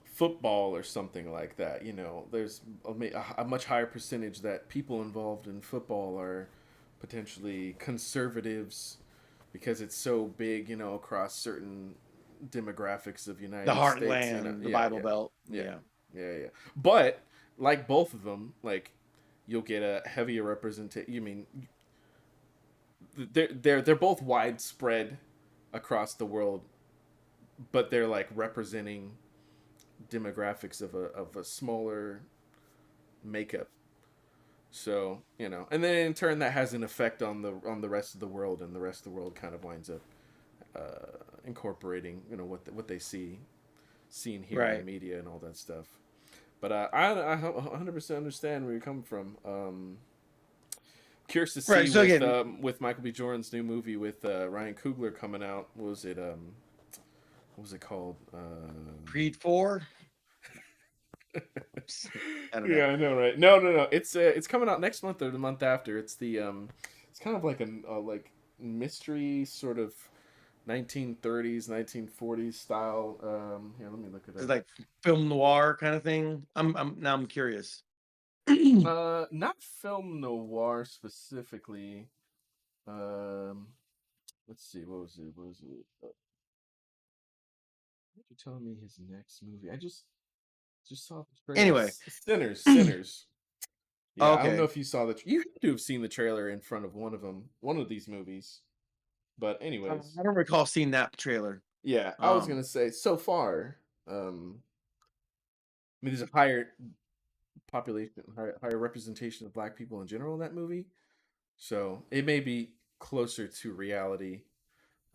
football or something like that. There's a much higher percentage that people involved in football are potentially conservatives because it's so big, across certain demographics of
The
United States.
Heartland, the
Yeah,
Bible Belt.
yeah,
Yeah.
yeah. But like both of them, like, you'll get a heavier representation. You mean they're both widespread across the world, but they're, like, representing demographics of a smaller makeup. So, and then in turn that has an effect on the rest of the world, and the rest of the world kind of winds up incorporating, what they see and hear in the
Right.
media and all that stuff. But I 100% understand where you're coming from. Curious to
Right.
see
So again,
with Michael B. Jordan's new movie with Ryan Coogler coming out. Was it what was it called?
Creed 4. I don't know.
Yeah, I know, right? No, no, no. It's coming out next month or the month after. It's the it's kind of like a like mystery sort of 1930s, 1940s style. Here, let me look it
It's
up.
like film noir kind of thing. I'm curious.
Not film noir specifically. Um, let's see. What was it? What was it? What you telling me his next movie? I just saw the trailer.
Anyway,
Sinners, Sinners. Yeah, I don't know
okay.
if you saw the. You had to have seen the trailer in front of one of them, one of these movies. But anyways,
I don't recall seeing that trailer.
yeah, I was
Um,
gonna say so far. I mean, there's a higher population, higher representation of Black people in general in that movie, so it may be closer to reality.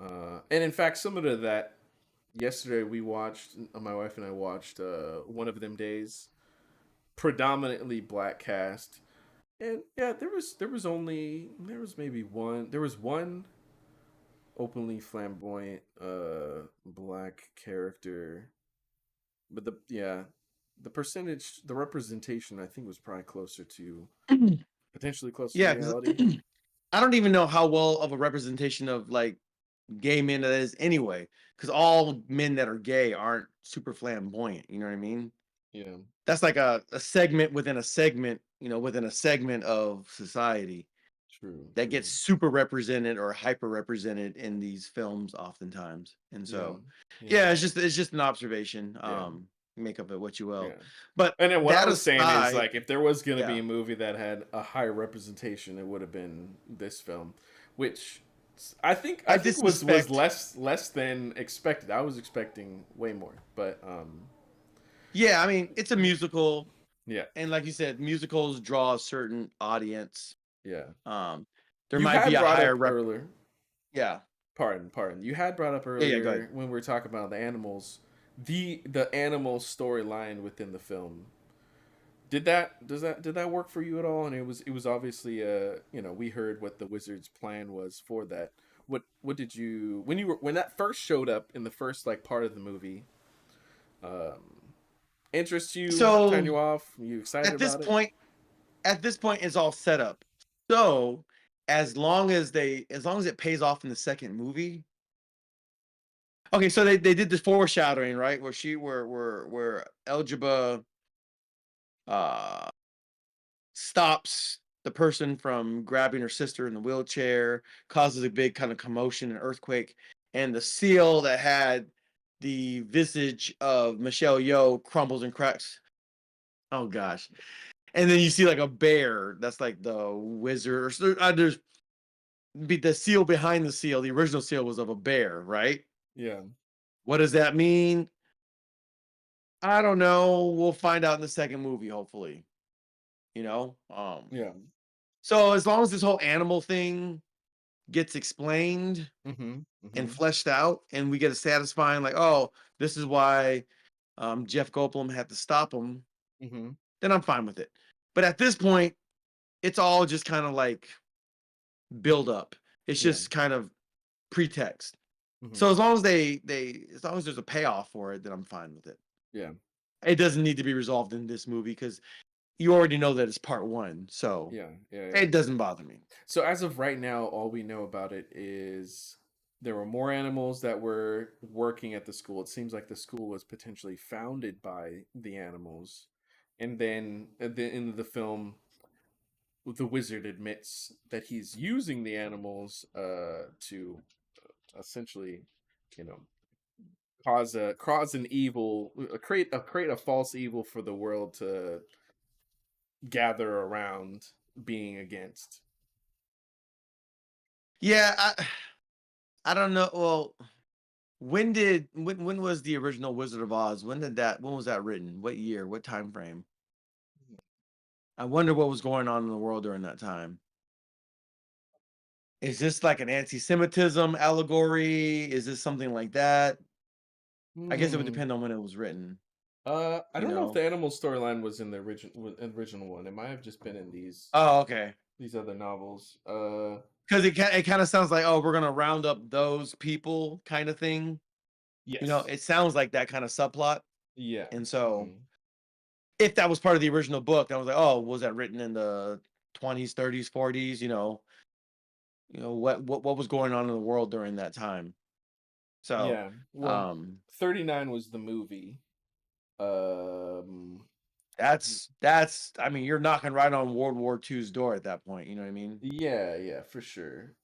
And in fact, similar to that, yesterday we watched. My wife and I watched One of Them Days, predominantly Black cast. And yeah, there was maybe one there was one openly flamboyant black character, but the representation I think was probably closer to potentially closer to
yeah, because
reality.
I don't even know how well of a representation of like gay men that is anyway. Because all men that are gay aren't super flamboyant. You know what I mean?
Yeah,
That's like a segment within a segment. Within a segment of society
true,
that gets
true.
super represented or hyper represented in these films oftentimes. And
Yeah,
so,
yeah,
yeah, it's just an observation.
yeah,
Make of it what you will.
yeah.
But
And then what I
that
was saying is
aside,
like if there was gonna be
yeah,
a movie that had a higher representation, it would have been this film, which I
I
think was
disrespect.
less than expected. I was expecting way more, but
Yeah, I mean, it's a musical,
yeah,
and like you said, musicals draw a certain audience.
yeah.
Um, there
You
might be
had
a
brought
higher
up
rep.
earlier.
Yeah,
Pardon. You had brought up
yeah, yeah. Go ahead.
earlier when we were talking about the animals, the animal storyline within the film. Did that work for you at all? And it was obviously we heard what the wizard's plan was for that. What did you when that first showed up in the first like part of the movie? Um, interest you? Turn
So
you off? You excited
at this
about it?
point, it's all set up. So as long as it pays off in the second movie. Okay, so they did the foreshadowing, right? Where Elgiba uh stops the person from grabbing her sister in the wheelchair, causes a big kind of commotion and earthquake, and the seal that had the visage of Michelle Yeoh crumbles and cracks. Oh gosh. And then you see like a bear that's like the wizard, there's the seal behind the seal. The original seal was of a bear, right?
Yeah,
What does that mean? I don't know. We'll find out in the second movie, hopefully. You know?
yeah.
So as long as this whole animal thing gets explained
Mm-hmm.
and
Mm-hmm.
fleshed out, and we get a satisfying, like, oh, this is why Jeff Goldblum had to stop him,
Mm-hmm.
then I'm fine with it. But at this point, it's all just kind of like build up. It's
Yeah.
just kind of pretext.
Mm-hmm.
So as long as as long as there's a payoff for it, then I'm fine with it.
Yeah.
It doesn't need to be resolved in this movie because you already know that it's part one, so
Yeah. Yeah. Yeah.
it doesn't bother me.
So as of right now, all we know about it is there were more animals that were working at the school. It seems like the school was potentially founded by the animals. And then at the end of the film, the wizard admits that he's using the animals to essentially, you know, cause an evil, create a false evil for the world to gather around being against.
Yeah, I don't know. Well, when was the original Wizard of Oz? When was that written? What year? What time frame? I wonder what was going on in the world during that time. Is this like an anti-Semitism allegory? Is this something like that? I guess it would
Hmm.
depend on when it was written,
I
you
don't know if
know.
the animal storyline was in the original one. It might have just been in
Oh, okay.
these other novels.
Because it kind of sounds like, oh, we're gonna round up those people kind of thing.
Yes.
It sounds like that kind of subplot.
Yeah.
And so
Hmm.
if that was part of the original book, I was like, oh, was that written in the 20s, 30s, 40s? What was going on in the world during that time? So,
Yeah. Well,
um,
39 was the movie. Um,
that's I mean, you're knocking right on World War II's door at that point. You know what I mean?
yeah, yeah, for sure.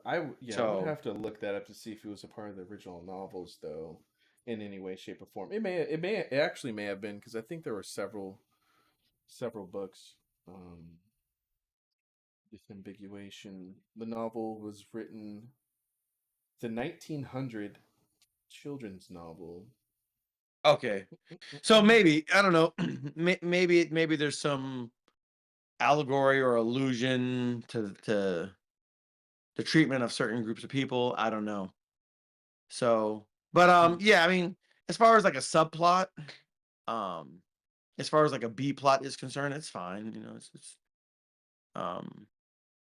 I would
So,
have to look that up to see if it was a part of the original novels, though, in any way, shape, or form. It actually may have been because I think there were several books. Um, Disambiguation. The novel was written. It's a 1900 children's novel.
okay. So maybe I don't know. Maybe there's some allegory or allusion to the treatment of certain groups of people. I don't know. So, but yeah. I mean, as far as like a subplot, um, as far as like a B plot is concerned, it's fine. It's um,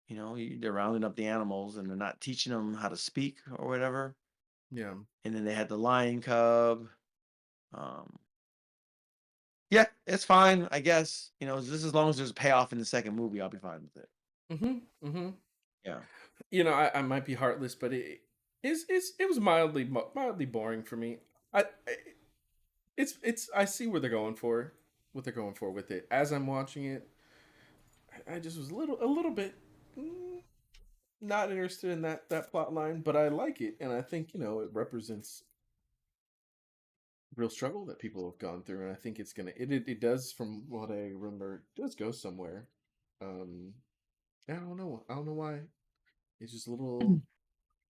they're rounding up the animals and they're not teaching them how to speak or whatever.
Yeah.
And then they had the lion cub. Um, yeah, it's fine, I guess. Just as long as there's a payoff in the second movie, I'll be fine with it.
Hmm.
Yeah.
I might be heartless, but it was mildly boring for me. I it's I see where they're going for, what they're going for with it. As I'm watching it, I just was a little bit mm, not interested in that plot line, but I like it, and I think it represents real struggle that people have gone through, and I think it does, from what I remember, it does go somewhere. Um, I don't know why. It's just a little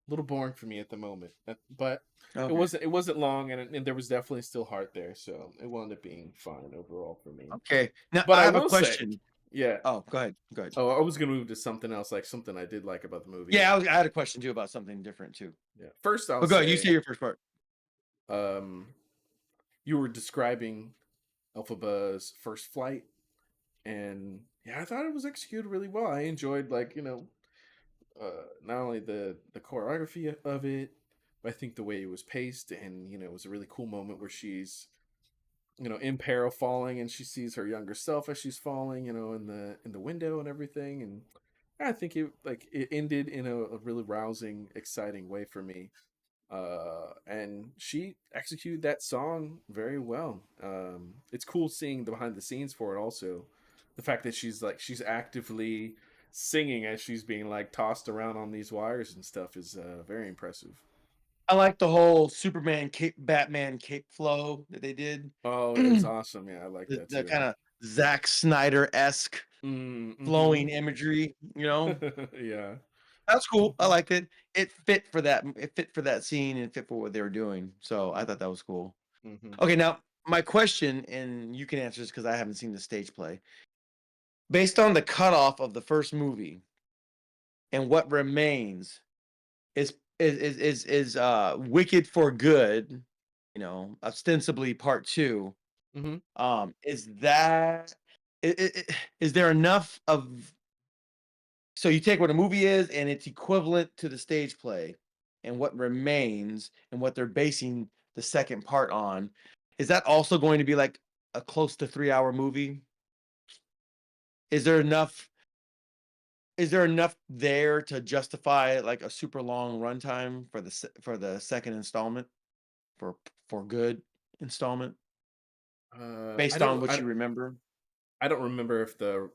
boring for me at the moment. But
Okay.
it wasn't long, and there was definitely still heart there, so it wound up being fine overall for me.
Okay. Now
But
I
I
have a
will say,
question.
yeah.
Oh, go ahead. Go ahead.
Oh, I was gonna move to something else, like something I did like about the movie.
Yeah, I had a question too about something different too.
Yeah. First, I'll
But go ahead. You
say,
say your first part.
um, you were describing Elphaba's first flight, and yeah, I thought it was executed really well. I enjoyed, like, not only the choreography of it, but I think the way it was paced, and it was a really cool moment where she's in peril falling, and she sees her younger self as she's falling, in the window and everything. And I think it ended in a really rousing, exciting way for me. And she executed that song very well. It's cool seeing the behind the scenes for it also. The fact that she's actively singing as she's being like tossed around on these wires and stuff is very impressive.
I like the whole Superman cape, Batman cape flow that they did.
Oh, it was
the
awesome. Yeah, I like that
the
too.
kind of Zack Snyder esque
Mm-hmm.
flowing imagery.
Yeah.
That's cool. I
Hmm.
liked it. It fit for that. It fit for that scene and fit for what they were doing. So I thought that was cool.
Hmm.
Okay, now my question, and you can answer this because I haven't seen the stage play. Based on the cutoff of the first movie and what remains, is Wicked for Good, ostensibly part two.
Hmm.
Is that is there enough of so you take what a movie is and it's equivalent to the stage play and what remains and what they're basing the second part on, is that also going to be like a close to 3-hour movie? Is there enough there to justify like a super long runtime for for the second installment, for good installment,
I
based on
don't
what
I,
you remember?
I don't remember if the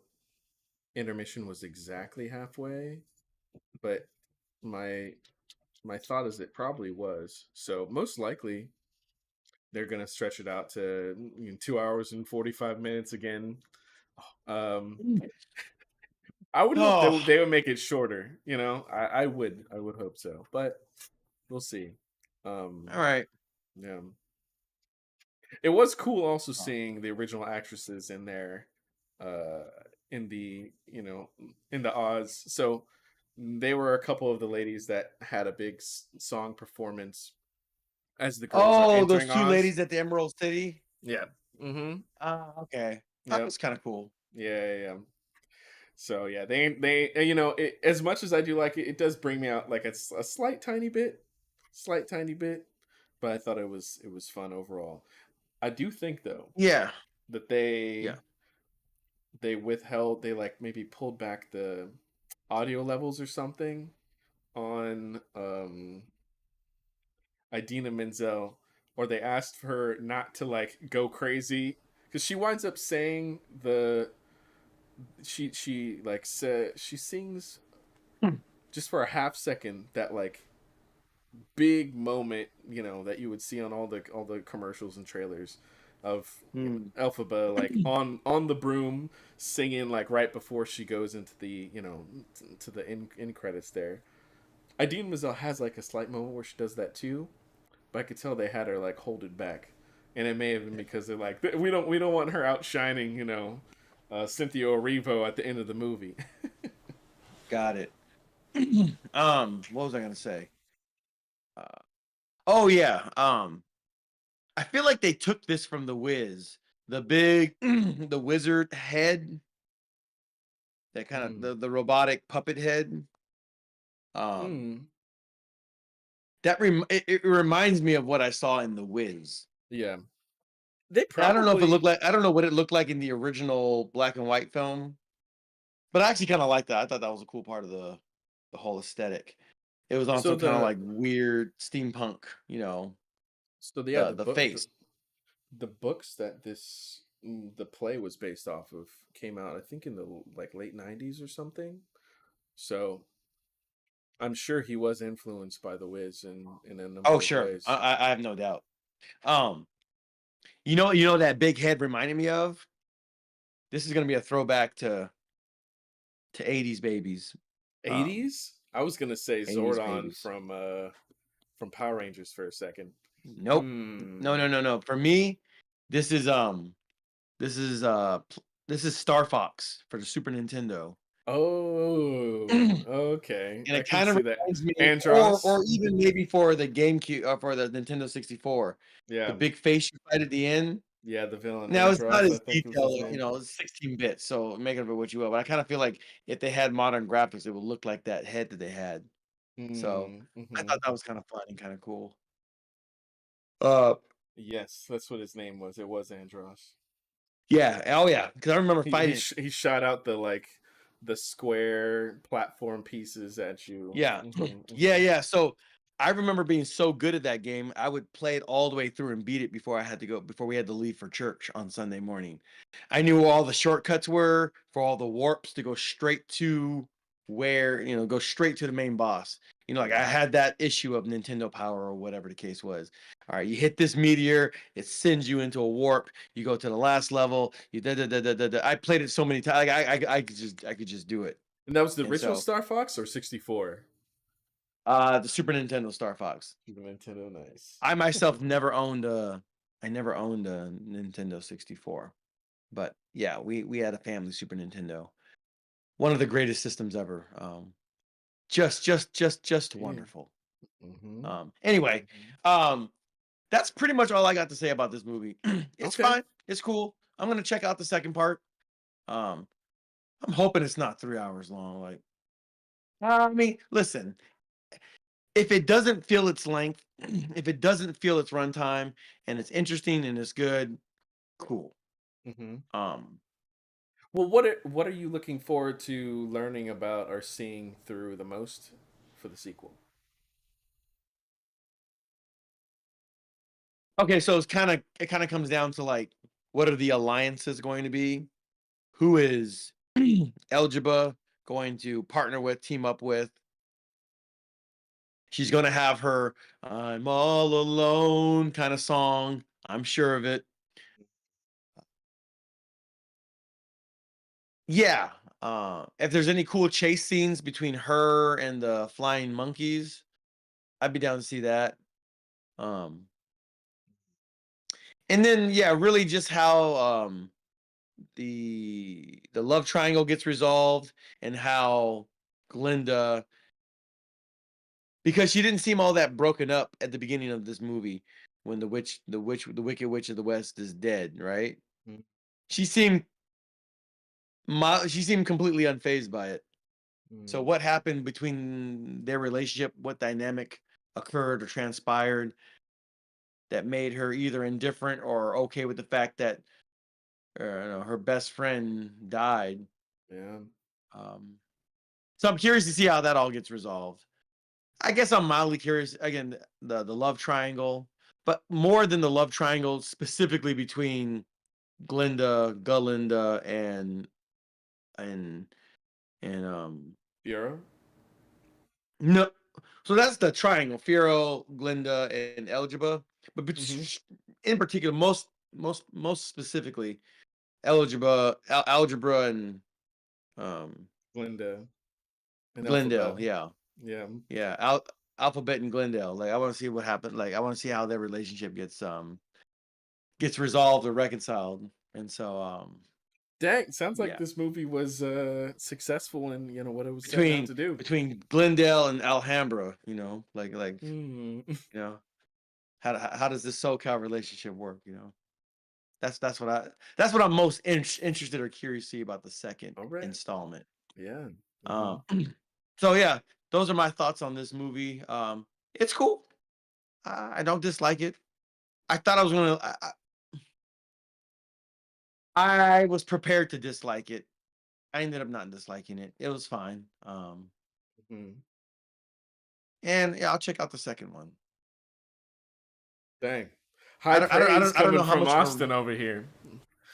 intermission was exactly halfway, but my my thought is it probably was. So most likely they're gonna stretch it out to 2 hours and 45 minutes again. Um,
Mm.
I would hope
Oh,
they would make it shorter. I would hope so, but we'll see.
all
Um,
right.
yeah, it was cool also seeing the original actresses in there, uh, in the Oz. So they were a couple of the ladies that had a big song performance as the girls are
Oh, those
entering
two
Oz.
ladies at the Emerald City.
Yeah. Mm-hmm.
Okay, that
Yep.
was kind of cool.
Yeah, yeah, yeah. So yeah, they as much as I do like it, it does bring me out like a slight tiny bit, but I thought it was fun overall. I do think though
Yeah.
that
Yeah.
they withheld, they like maybe pulled back the audio levels or something on Idina Menzel, or they asked her not to like go crazy because she winds up saying the she like said she sings
Hmm.
just for a half second that like big moment, you know, that you would see on all the commercials and trailers of, you know,
Hmm.
Elphaba like on the broom singing like right before she goes into the, you know, to the end credits there. Idina Menzel has like a slight moment where she does that too, but I could tell they had her like hold it back, and it may have been because they're like, we don't want her outshining, you know, Cynthia Erivo at the end of the movie.
Got it. What was I gonna say? Uh, oh yeah. I feel like they took this from the Wiz, the big, the wizard head, that kind of
Mm.
the robotic puppet head. Um,
Mm.
it reminds me of what I saw in the Wiz.
Yeah, they
And I don't know if it looked
probably.
like I don't know what it looked like in the original black and white film, but I actually kind of liked that. I thought that was a cool part of the whole aesthetic. It was on
So
some kind of
the
like weird steampunk, you know,
so yeah,
the face.
the books that the play was based off of came out, I think, in the like late '90s or something. So I'm sure he was influenced by the Wiz in a
Oh,
number of
sure.
ways.
I have no doubt. Um, you know that big head reminded me of? This is gonna be a throwback to 80s babies. Um,
'80s? I was gonna say
80s
Zordon
babies.
from Power Rangers for a second.
Nope. No,
Hmm.
no, no, no. For me, this is this is this is Star Fox for the Super Nintendo.
Oh,
And
okay. I
it
can
kind of
see that.
reminds me,
Andros.
or even maybe for the GameCube, for the Nintendo 64, the
Yeah.
big face you fight at the end.
Yeah, the villain
Now it's not
Andros, I
as
think was his
detailed, you
name.
know, it's 16 bits, so make of it what you will. But I kind of feel like if they had modern graphics, it would look like that head that they had. So
Mm,
I
hmm.
thought that was kind of fun and kind of cool. Uh,
Yes, that's what his name was. It was Andros.
yeah, oh yeah, because I remember fighting.
He shot out the like the square platform pieces at you.
Yeah.
Hmm,
Yeah,
hmm.
yeah. So I remember being so good at that game, I would play it all the way through and beat it before we had to leave for church on Sunday morning. I knew where all the shortcuts were for all the warps to go straight to where, go straight to the main boss. Like I had that issue of Nintendo Power or whatever the case was. All right, you hit this meteor, it sends you into a warp. You go to the last level. You da da da da da. Da. I played it so many times. Like I could just do it.
And that was the
And
original
so
Star Fox or 64?
the Super Nintendo Star Fox.
The Nintendo, nice.
I myself never owned a Nintendo 64. But yeah, we had a family Super Nintendo. One of the greatest systems ever. Just
Yeah.
wonderful.
Hmm.
Anyway,
Hmm.
um that's pretty much all I got to say about this movie. It's
Okay.
fine. It's cool. I'm going to check out the second part. Um I'm hoping it's not 3 hours long like I mean, listen, if it doesn't feel its length, if it doesn't feel its runtime and it's interesting and it's good, cool.
Hmm.
Um,
Well, what are you looking forward to learning about or seeing through the most for the sequel?
okay, so it kind of comes down to like what are the alliances going to be? Who is Elgiba going to partner with, team up with? She's going to have her I'm all alone kind of song. I'm sure of it. Yeah. If there's any cool chase scenes between her and the flying monkeys, I'd be down to see that. Um, and then yeah, really just how the love triangle gets resolved and how Glinda, because she didn't seem all that broken up at the beginning of this movie when the Wicked Witch of the West is dead, right?
Mm.
She seemed she seemed completely unfazed by it. So
Mm.
what happened between their relationship? What dynamic occurred or transpired that made her either indifferent or okay with the fact that her best friend died.
Yeah.
Um, so I'm curious to see how that all gets resolved. I guess I'm mildly curious again the love triangle, but more than the love triangle specifically between Galinda, and
Bureau.
no. So that's the triangle: Firo, Glinda, and Elgiba. But
Mm-hmm.
in particular, most specifically, Algebra, and um,
Glinda and
Glendale.
Alphabet.
Yeah,
Yeah.
yeah. Alphabet and Glendale. Like I want to see what happened. Like I want to see how their relationship gets resolved or reconciled. And so
Dang, sounds like
yeah,
this movie was successful in what it was setting out
between
to do.
Glendale and Alhambra, like
Mm.
you know how does this SoCal relationship work? That's what I'm most interested or curious to see about the second
All right.
installment.
Yeah. Hmm.
Um, so yeah, those are my thoughts on this movie. It's cool. I don't dislike it. I thought I was gonna. I was prepared to dislike it. I ended up not disliking it. It was fine.
Hmm.
And yeah, I'll check out the second one.
Dang. High praise
I don't
coming
know how
from
much of a
Austin over here.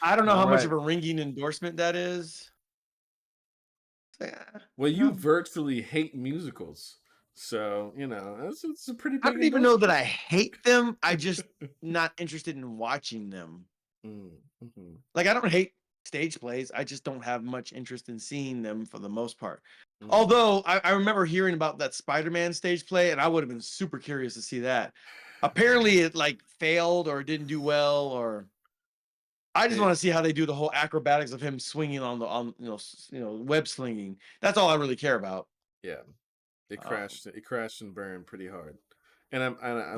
I don't know
All
how much of
right.
a ringing endorsement that is.
Well, you
No.
virtually hate musicals. So, it's a pretty
I
big
don't even know that
endorsement.
I hate them. I just not interested in watching them.
Mm-hmm.
Like I don't hate stage plays. I just don't have much interest in seeing them for the most part.
Mm.
Although I remember hearing about that Spider-Man stage play, and I would have been super curious to see that.
Yeah.
Apparently, it like failed or didn't do well, or I just want
It,
to see how they do the whole acrobatics of him swinging on web slinging. That's all I really care about.
yeah. It
Um,
crashed. It crashed and burned pretty hard. And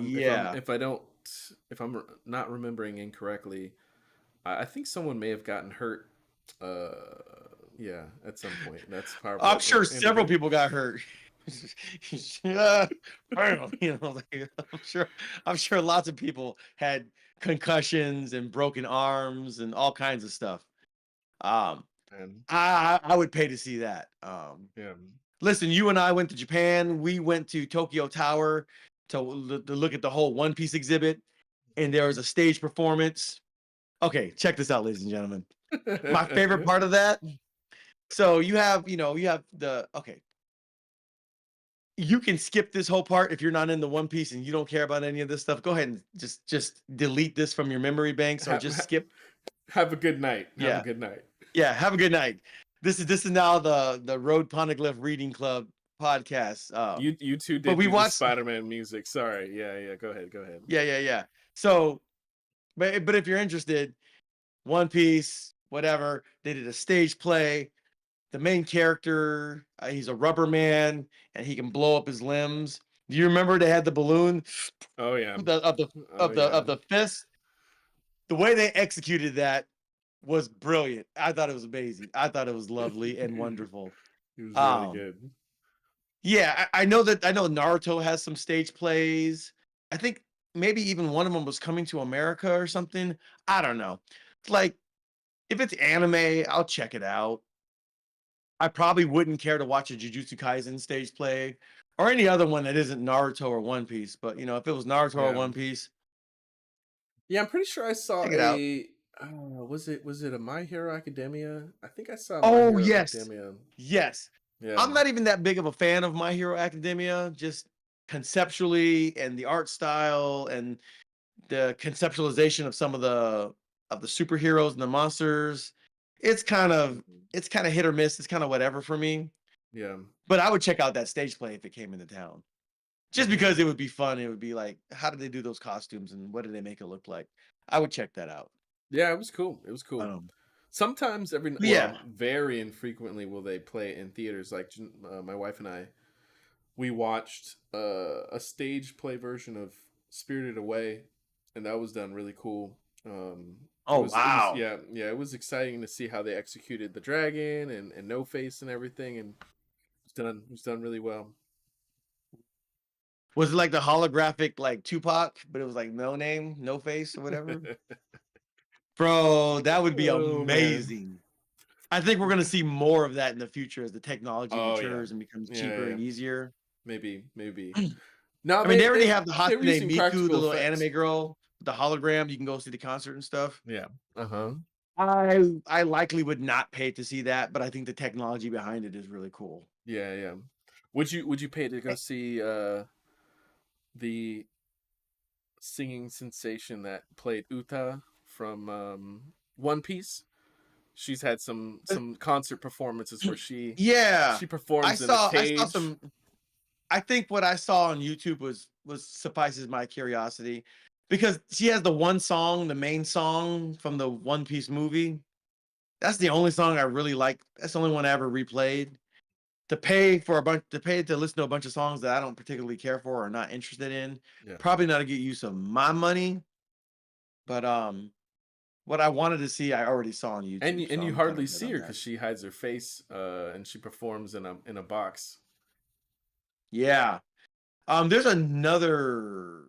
yeah.
if I'm not remembering incorrectly, I think someone may have gotten hurt. Uh, yeah, at some point. That's probably
I'm
what
sure
ended
several
it.
people got hurt. Yeah, like, I'm sure lots of people had concussions and broken arms and all kinds of stuff. Um,
And
I would pay to see that.
yeah,
Listen, you and I went to Japan. We went to Tokyo Tower to look at the whole One Piece exhibit, and there was a stage performance. Okay, check this out, ladies and gentlemen. My favorite part of that. So you have the okay. You can skip this whole part if you're not in the One Piece and you don't care about any of this stuff. Go ahead and just delete this from your memory banks or
have,
just
have
skip.
have a good night. Have a
Yeah,
good night.
yeah. Have a good night. This is now the Road Poneglyph Reading Club podcast.
You two
But
did
we
do the
watched.
Spider-Man music. Sorry. Yeah, yeah. Go ahead. Go ahead.
Yeah, yeah, yeah. So, but if you're interested, One Piece, whatever, they did a stage play. The main character, he's a rubber man and he can blow up his limbs. Do you remember they had the balloon
Oh yeah.
the, of the
Oh
of the
yeah.
of the fist? The way they executed that was brilliant. I thought it was amazing. I thought it was lovely and wonderful.
He was really
Um,
good.
yeah, I know Naruto has some stage plays. I think maybe even one of them was coming to America or something. I don't know. It's like if it's anime, I'll check it out. I probably wouldn't care to watch a Jujutsu Kaisen stage play or any other one that isn't Naruto or One Piece. But if it was Naruto or
Yeah.
One Piece,
Yeah, I'm pretty sure I saw
check it out.
a. Was it a My Hero Academia? I think I saw My
Oh
Hero
yes,
Academia.
yes.
Yeah.
I'm not even that big of a fan of My Hero Academia, just conceptually and the art style and the conceptualization of some of the superheroes and the monsters. It's kind of
Mhm.
it's kind of hit or miss. It's kind of whatever for me.
Yeah.
But I would check out that stage play if it came into town. Just
Hmm.
because it would be fun. It would be like, how did they do those costumes and what did they make it look like? I would check that out.
Yeah, it was cool. It was cool.
Um,
Sometimes
yeah.
very infrequently will they play it in theaters. Like my wife and I, we watched a stage play version of Spirited Away, and that was done really cool. It
Oh
was
wow.
yeah, it was exciting to see how they executed the dragon and No Face and everything, and it was done really well.
Was it like the holographic like Tupac, but it was like no name, no face or whatever? Bro, that would be
Oh man.
amazing. I think we're gonna see more of that in the future as the technology
Oh yeah.
matures and becomes
Yeah,
cheaper
yeah.
and easier.
Maybe. No,
I mean, they already
they
have the
they were
Hatsune
using
Miku, the
practical
little
effects.
anime girl, the hologram. You can go see the concert and stuff.
Yeah. Uh-huh.
I likely would not pay to see that, but I think the technology behind it is really cool.
Yeah, yeah. Would you pay to go
Eh,
see the singing sensation that played Uta from One Piece? She's had
uh,
some concert performances where
Yeah,
she performs in a
I saw
cage.
some. I think what I saw on YouTube was suffices my curiosity because she has the one song, the main song from the One Piece movie. That's the only song I really like. That's the only one I ever replayed. To pay to listen to a bunch of songs that I don't particularly care for or not interested in,
Yeah.
probably not a good use of my money. But what I wanted to see, I already saw on YouTube, so
And you
I'm kind
hardly
of good
see
on
her
that.
because she hides her face and she performs in a box.
Yeah. There's another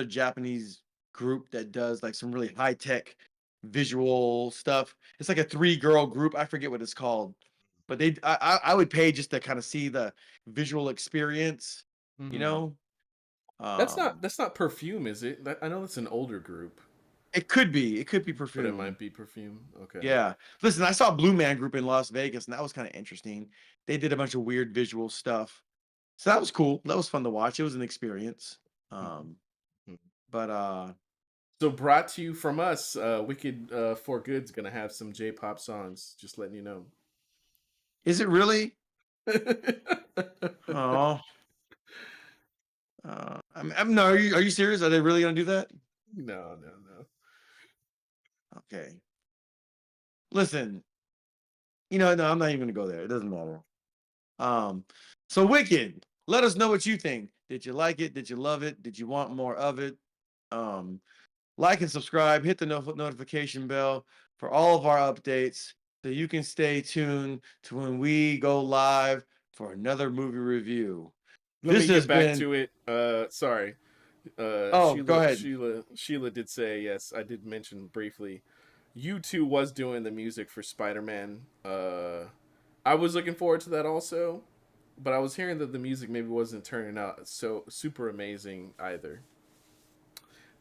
Japanese group that does like some really high tech visual stuff. It's like a three girl group. I forget what it's called, but I would pay just to kind of see the visual experience. You
Hmm.
know, um,
That's not Perfume, is it? I know that's an older group,
it could be
but it
Perfume.
might be Perfume. Okay.
Yeah. Listen, I saw Blue Man Group in Las Vegas, and that was kind of interesting. They did a bunch of weird visual stuff, so that was cool. That was fun to watch. It was an experience. Um,
Mhm.
but
So brought to you from us, Wicked for Good's gonna have some J-pop songs. Just letting you know.
is it really?
No,
Oh, I'm no. Are you serious? Are they really gonna do that?
no, no.
Okay. Listen, no, I'm not even gonna go there. It doesn't matter. Um, so Wicked, let us know what you think. Did you like it? Did you love it? Did you want more of it? Um, like and subscribe. Hit the notification bell for all of our updates, so you can stay tuned to when we go live for another movie review.
Let
This
me
has
get back
been.
to it. Sorry.
Oh, go ahead.
Sheila did say yes. I did mention briefly. U2 was doing the music for Spider-Man. I was looking forward to that also, but I was hearing that the music maybe wasn't turning out so super amazing either.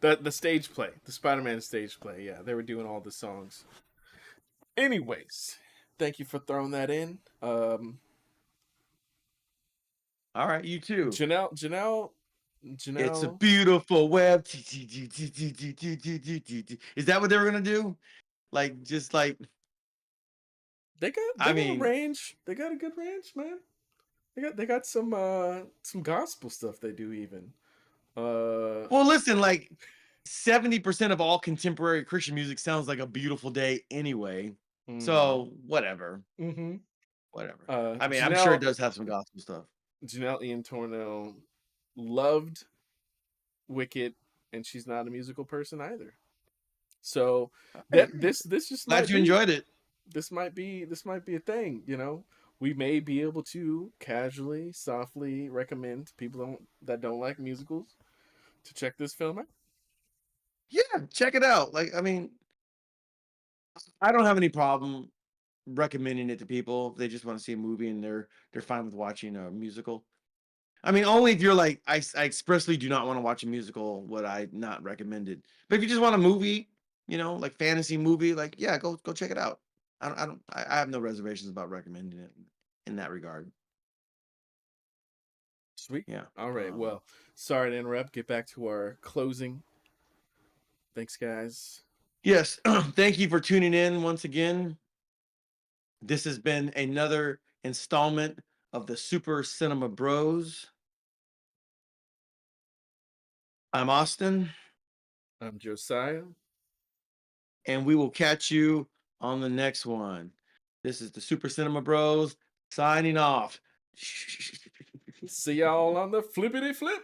The stage play, the Spider-Man stage play, yeah, they were doing all the songs. Anyways, thank you for throwing that in.
All right, you too.
Janelle,
It's a beautiful web. Is that what they were gonna do? Like, just like,
they
I
got a
mean,
range. They got a good range, man. They got some gospel stuff they do even. Uh
well, listen, like 70% of all contemporary Christian music sounds like a beautiful day anyway.
mm,
So whatever,
mm-hmm.
whatever.
uh
I mean, I'm sure it
Janelle
does have some gospel stuff.
Janelle Ian Torno loved Wicked, and she's not a musical person either. So
Okay.
this just
Glad
might
you
be
enjoyed it.
this might be a thing. You know, we may be able to casually, softly recommend to people that don't like musicals to check this film out.
Yeah, check it out. Like, I mean, I don't have any problem recommending it to people if they just want to see a movie and they're fine with watching a musical. I mean, only if you're like, I expressly do not want to watch a musical, would I not recommend it. But if you just want a movie, like fantasy movie, like yeah, go check it out. I have no reservations about recommending it in that regard.
Sweet.
Yeah.
All right. Well, sorry to interrupt. Get back to our closing. Thanks, guys.
Yes. Thank you for tuning in once again. This has been another installment of the Super Cinema Bros. I'm Austin,
I'm Josiah.
and we will catch you on the next one. This is the Super Cinema Bros signing off.
See y'all on the flippity flip.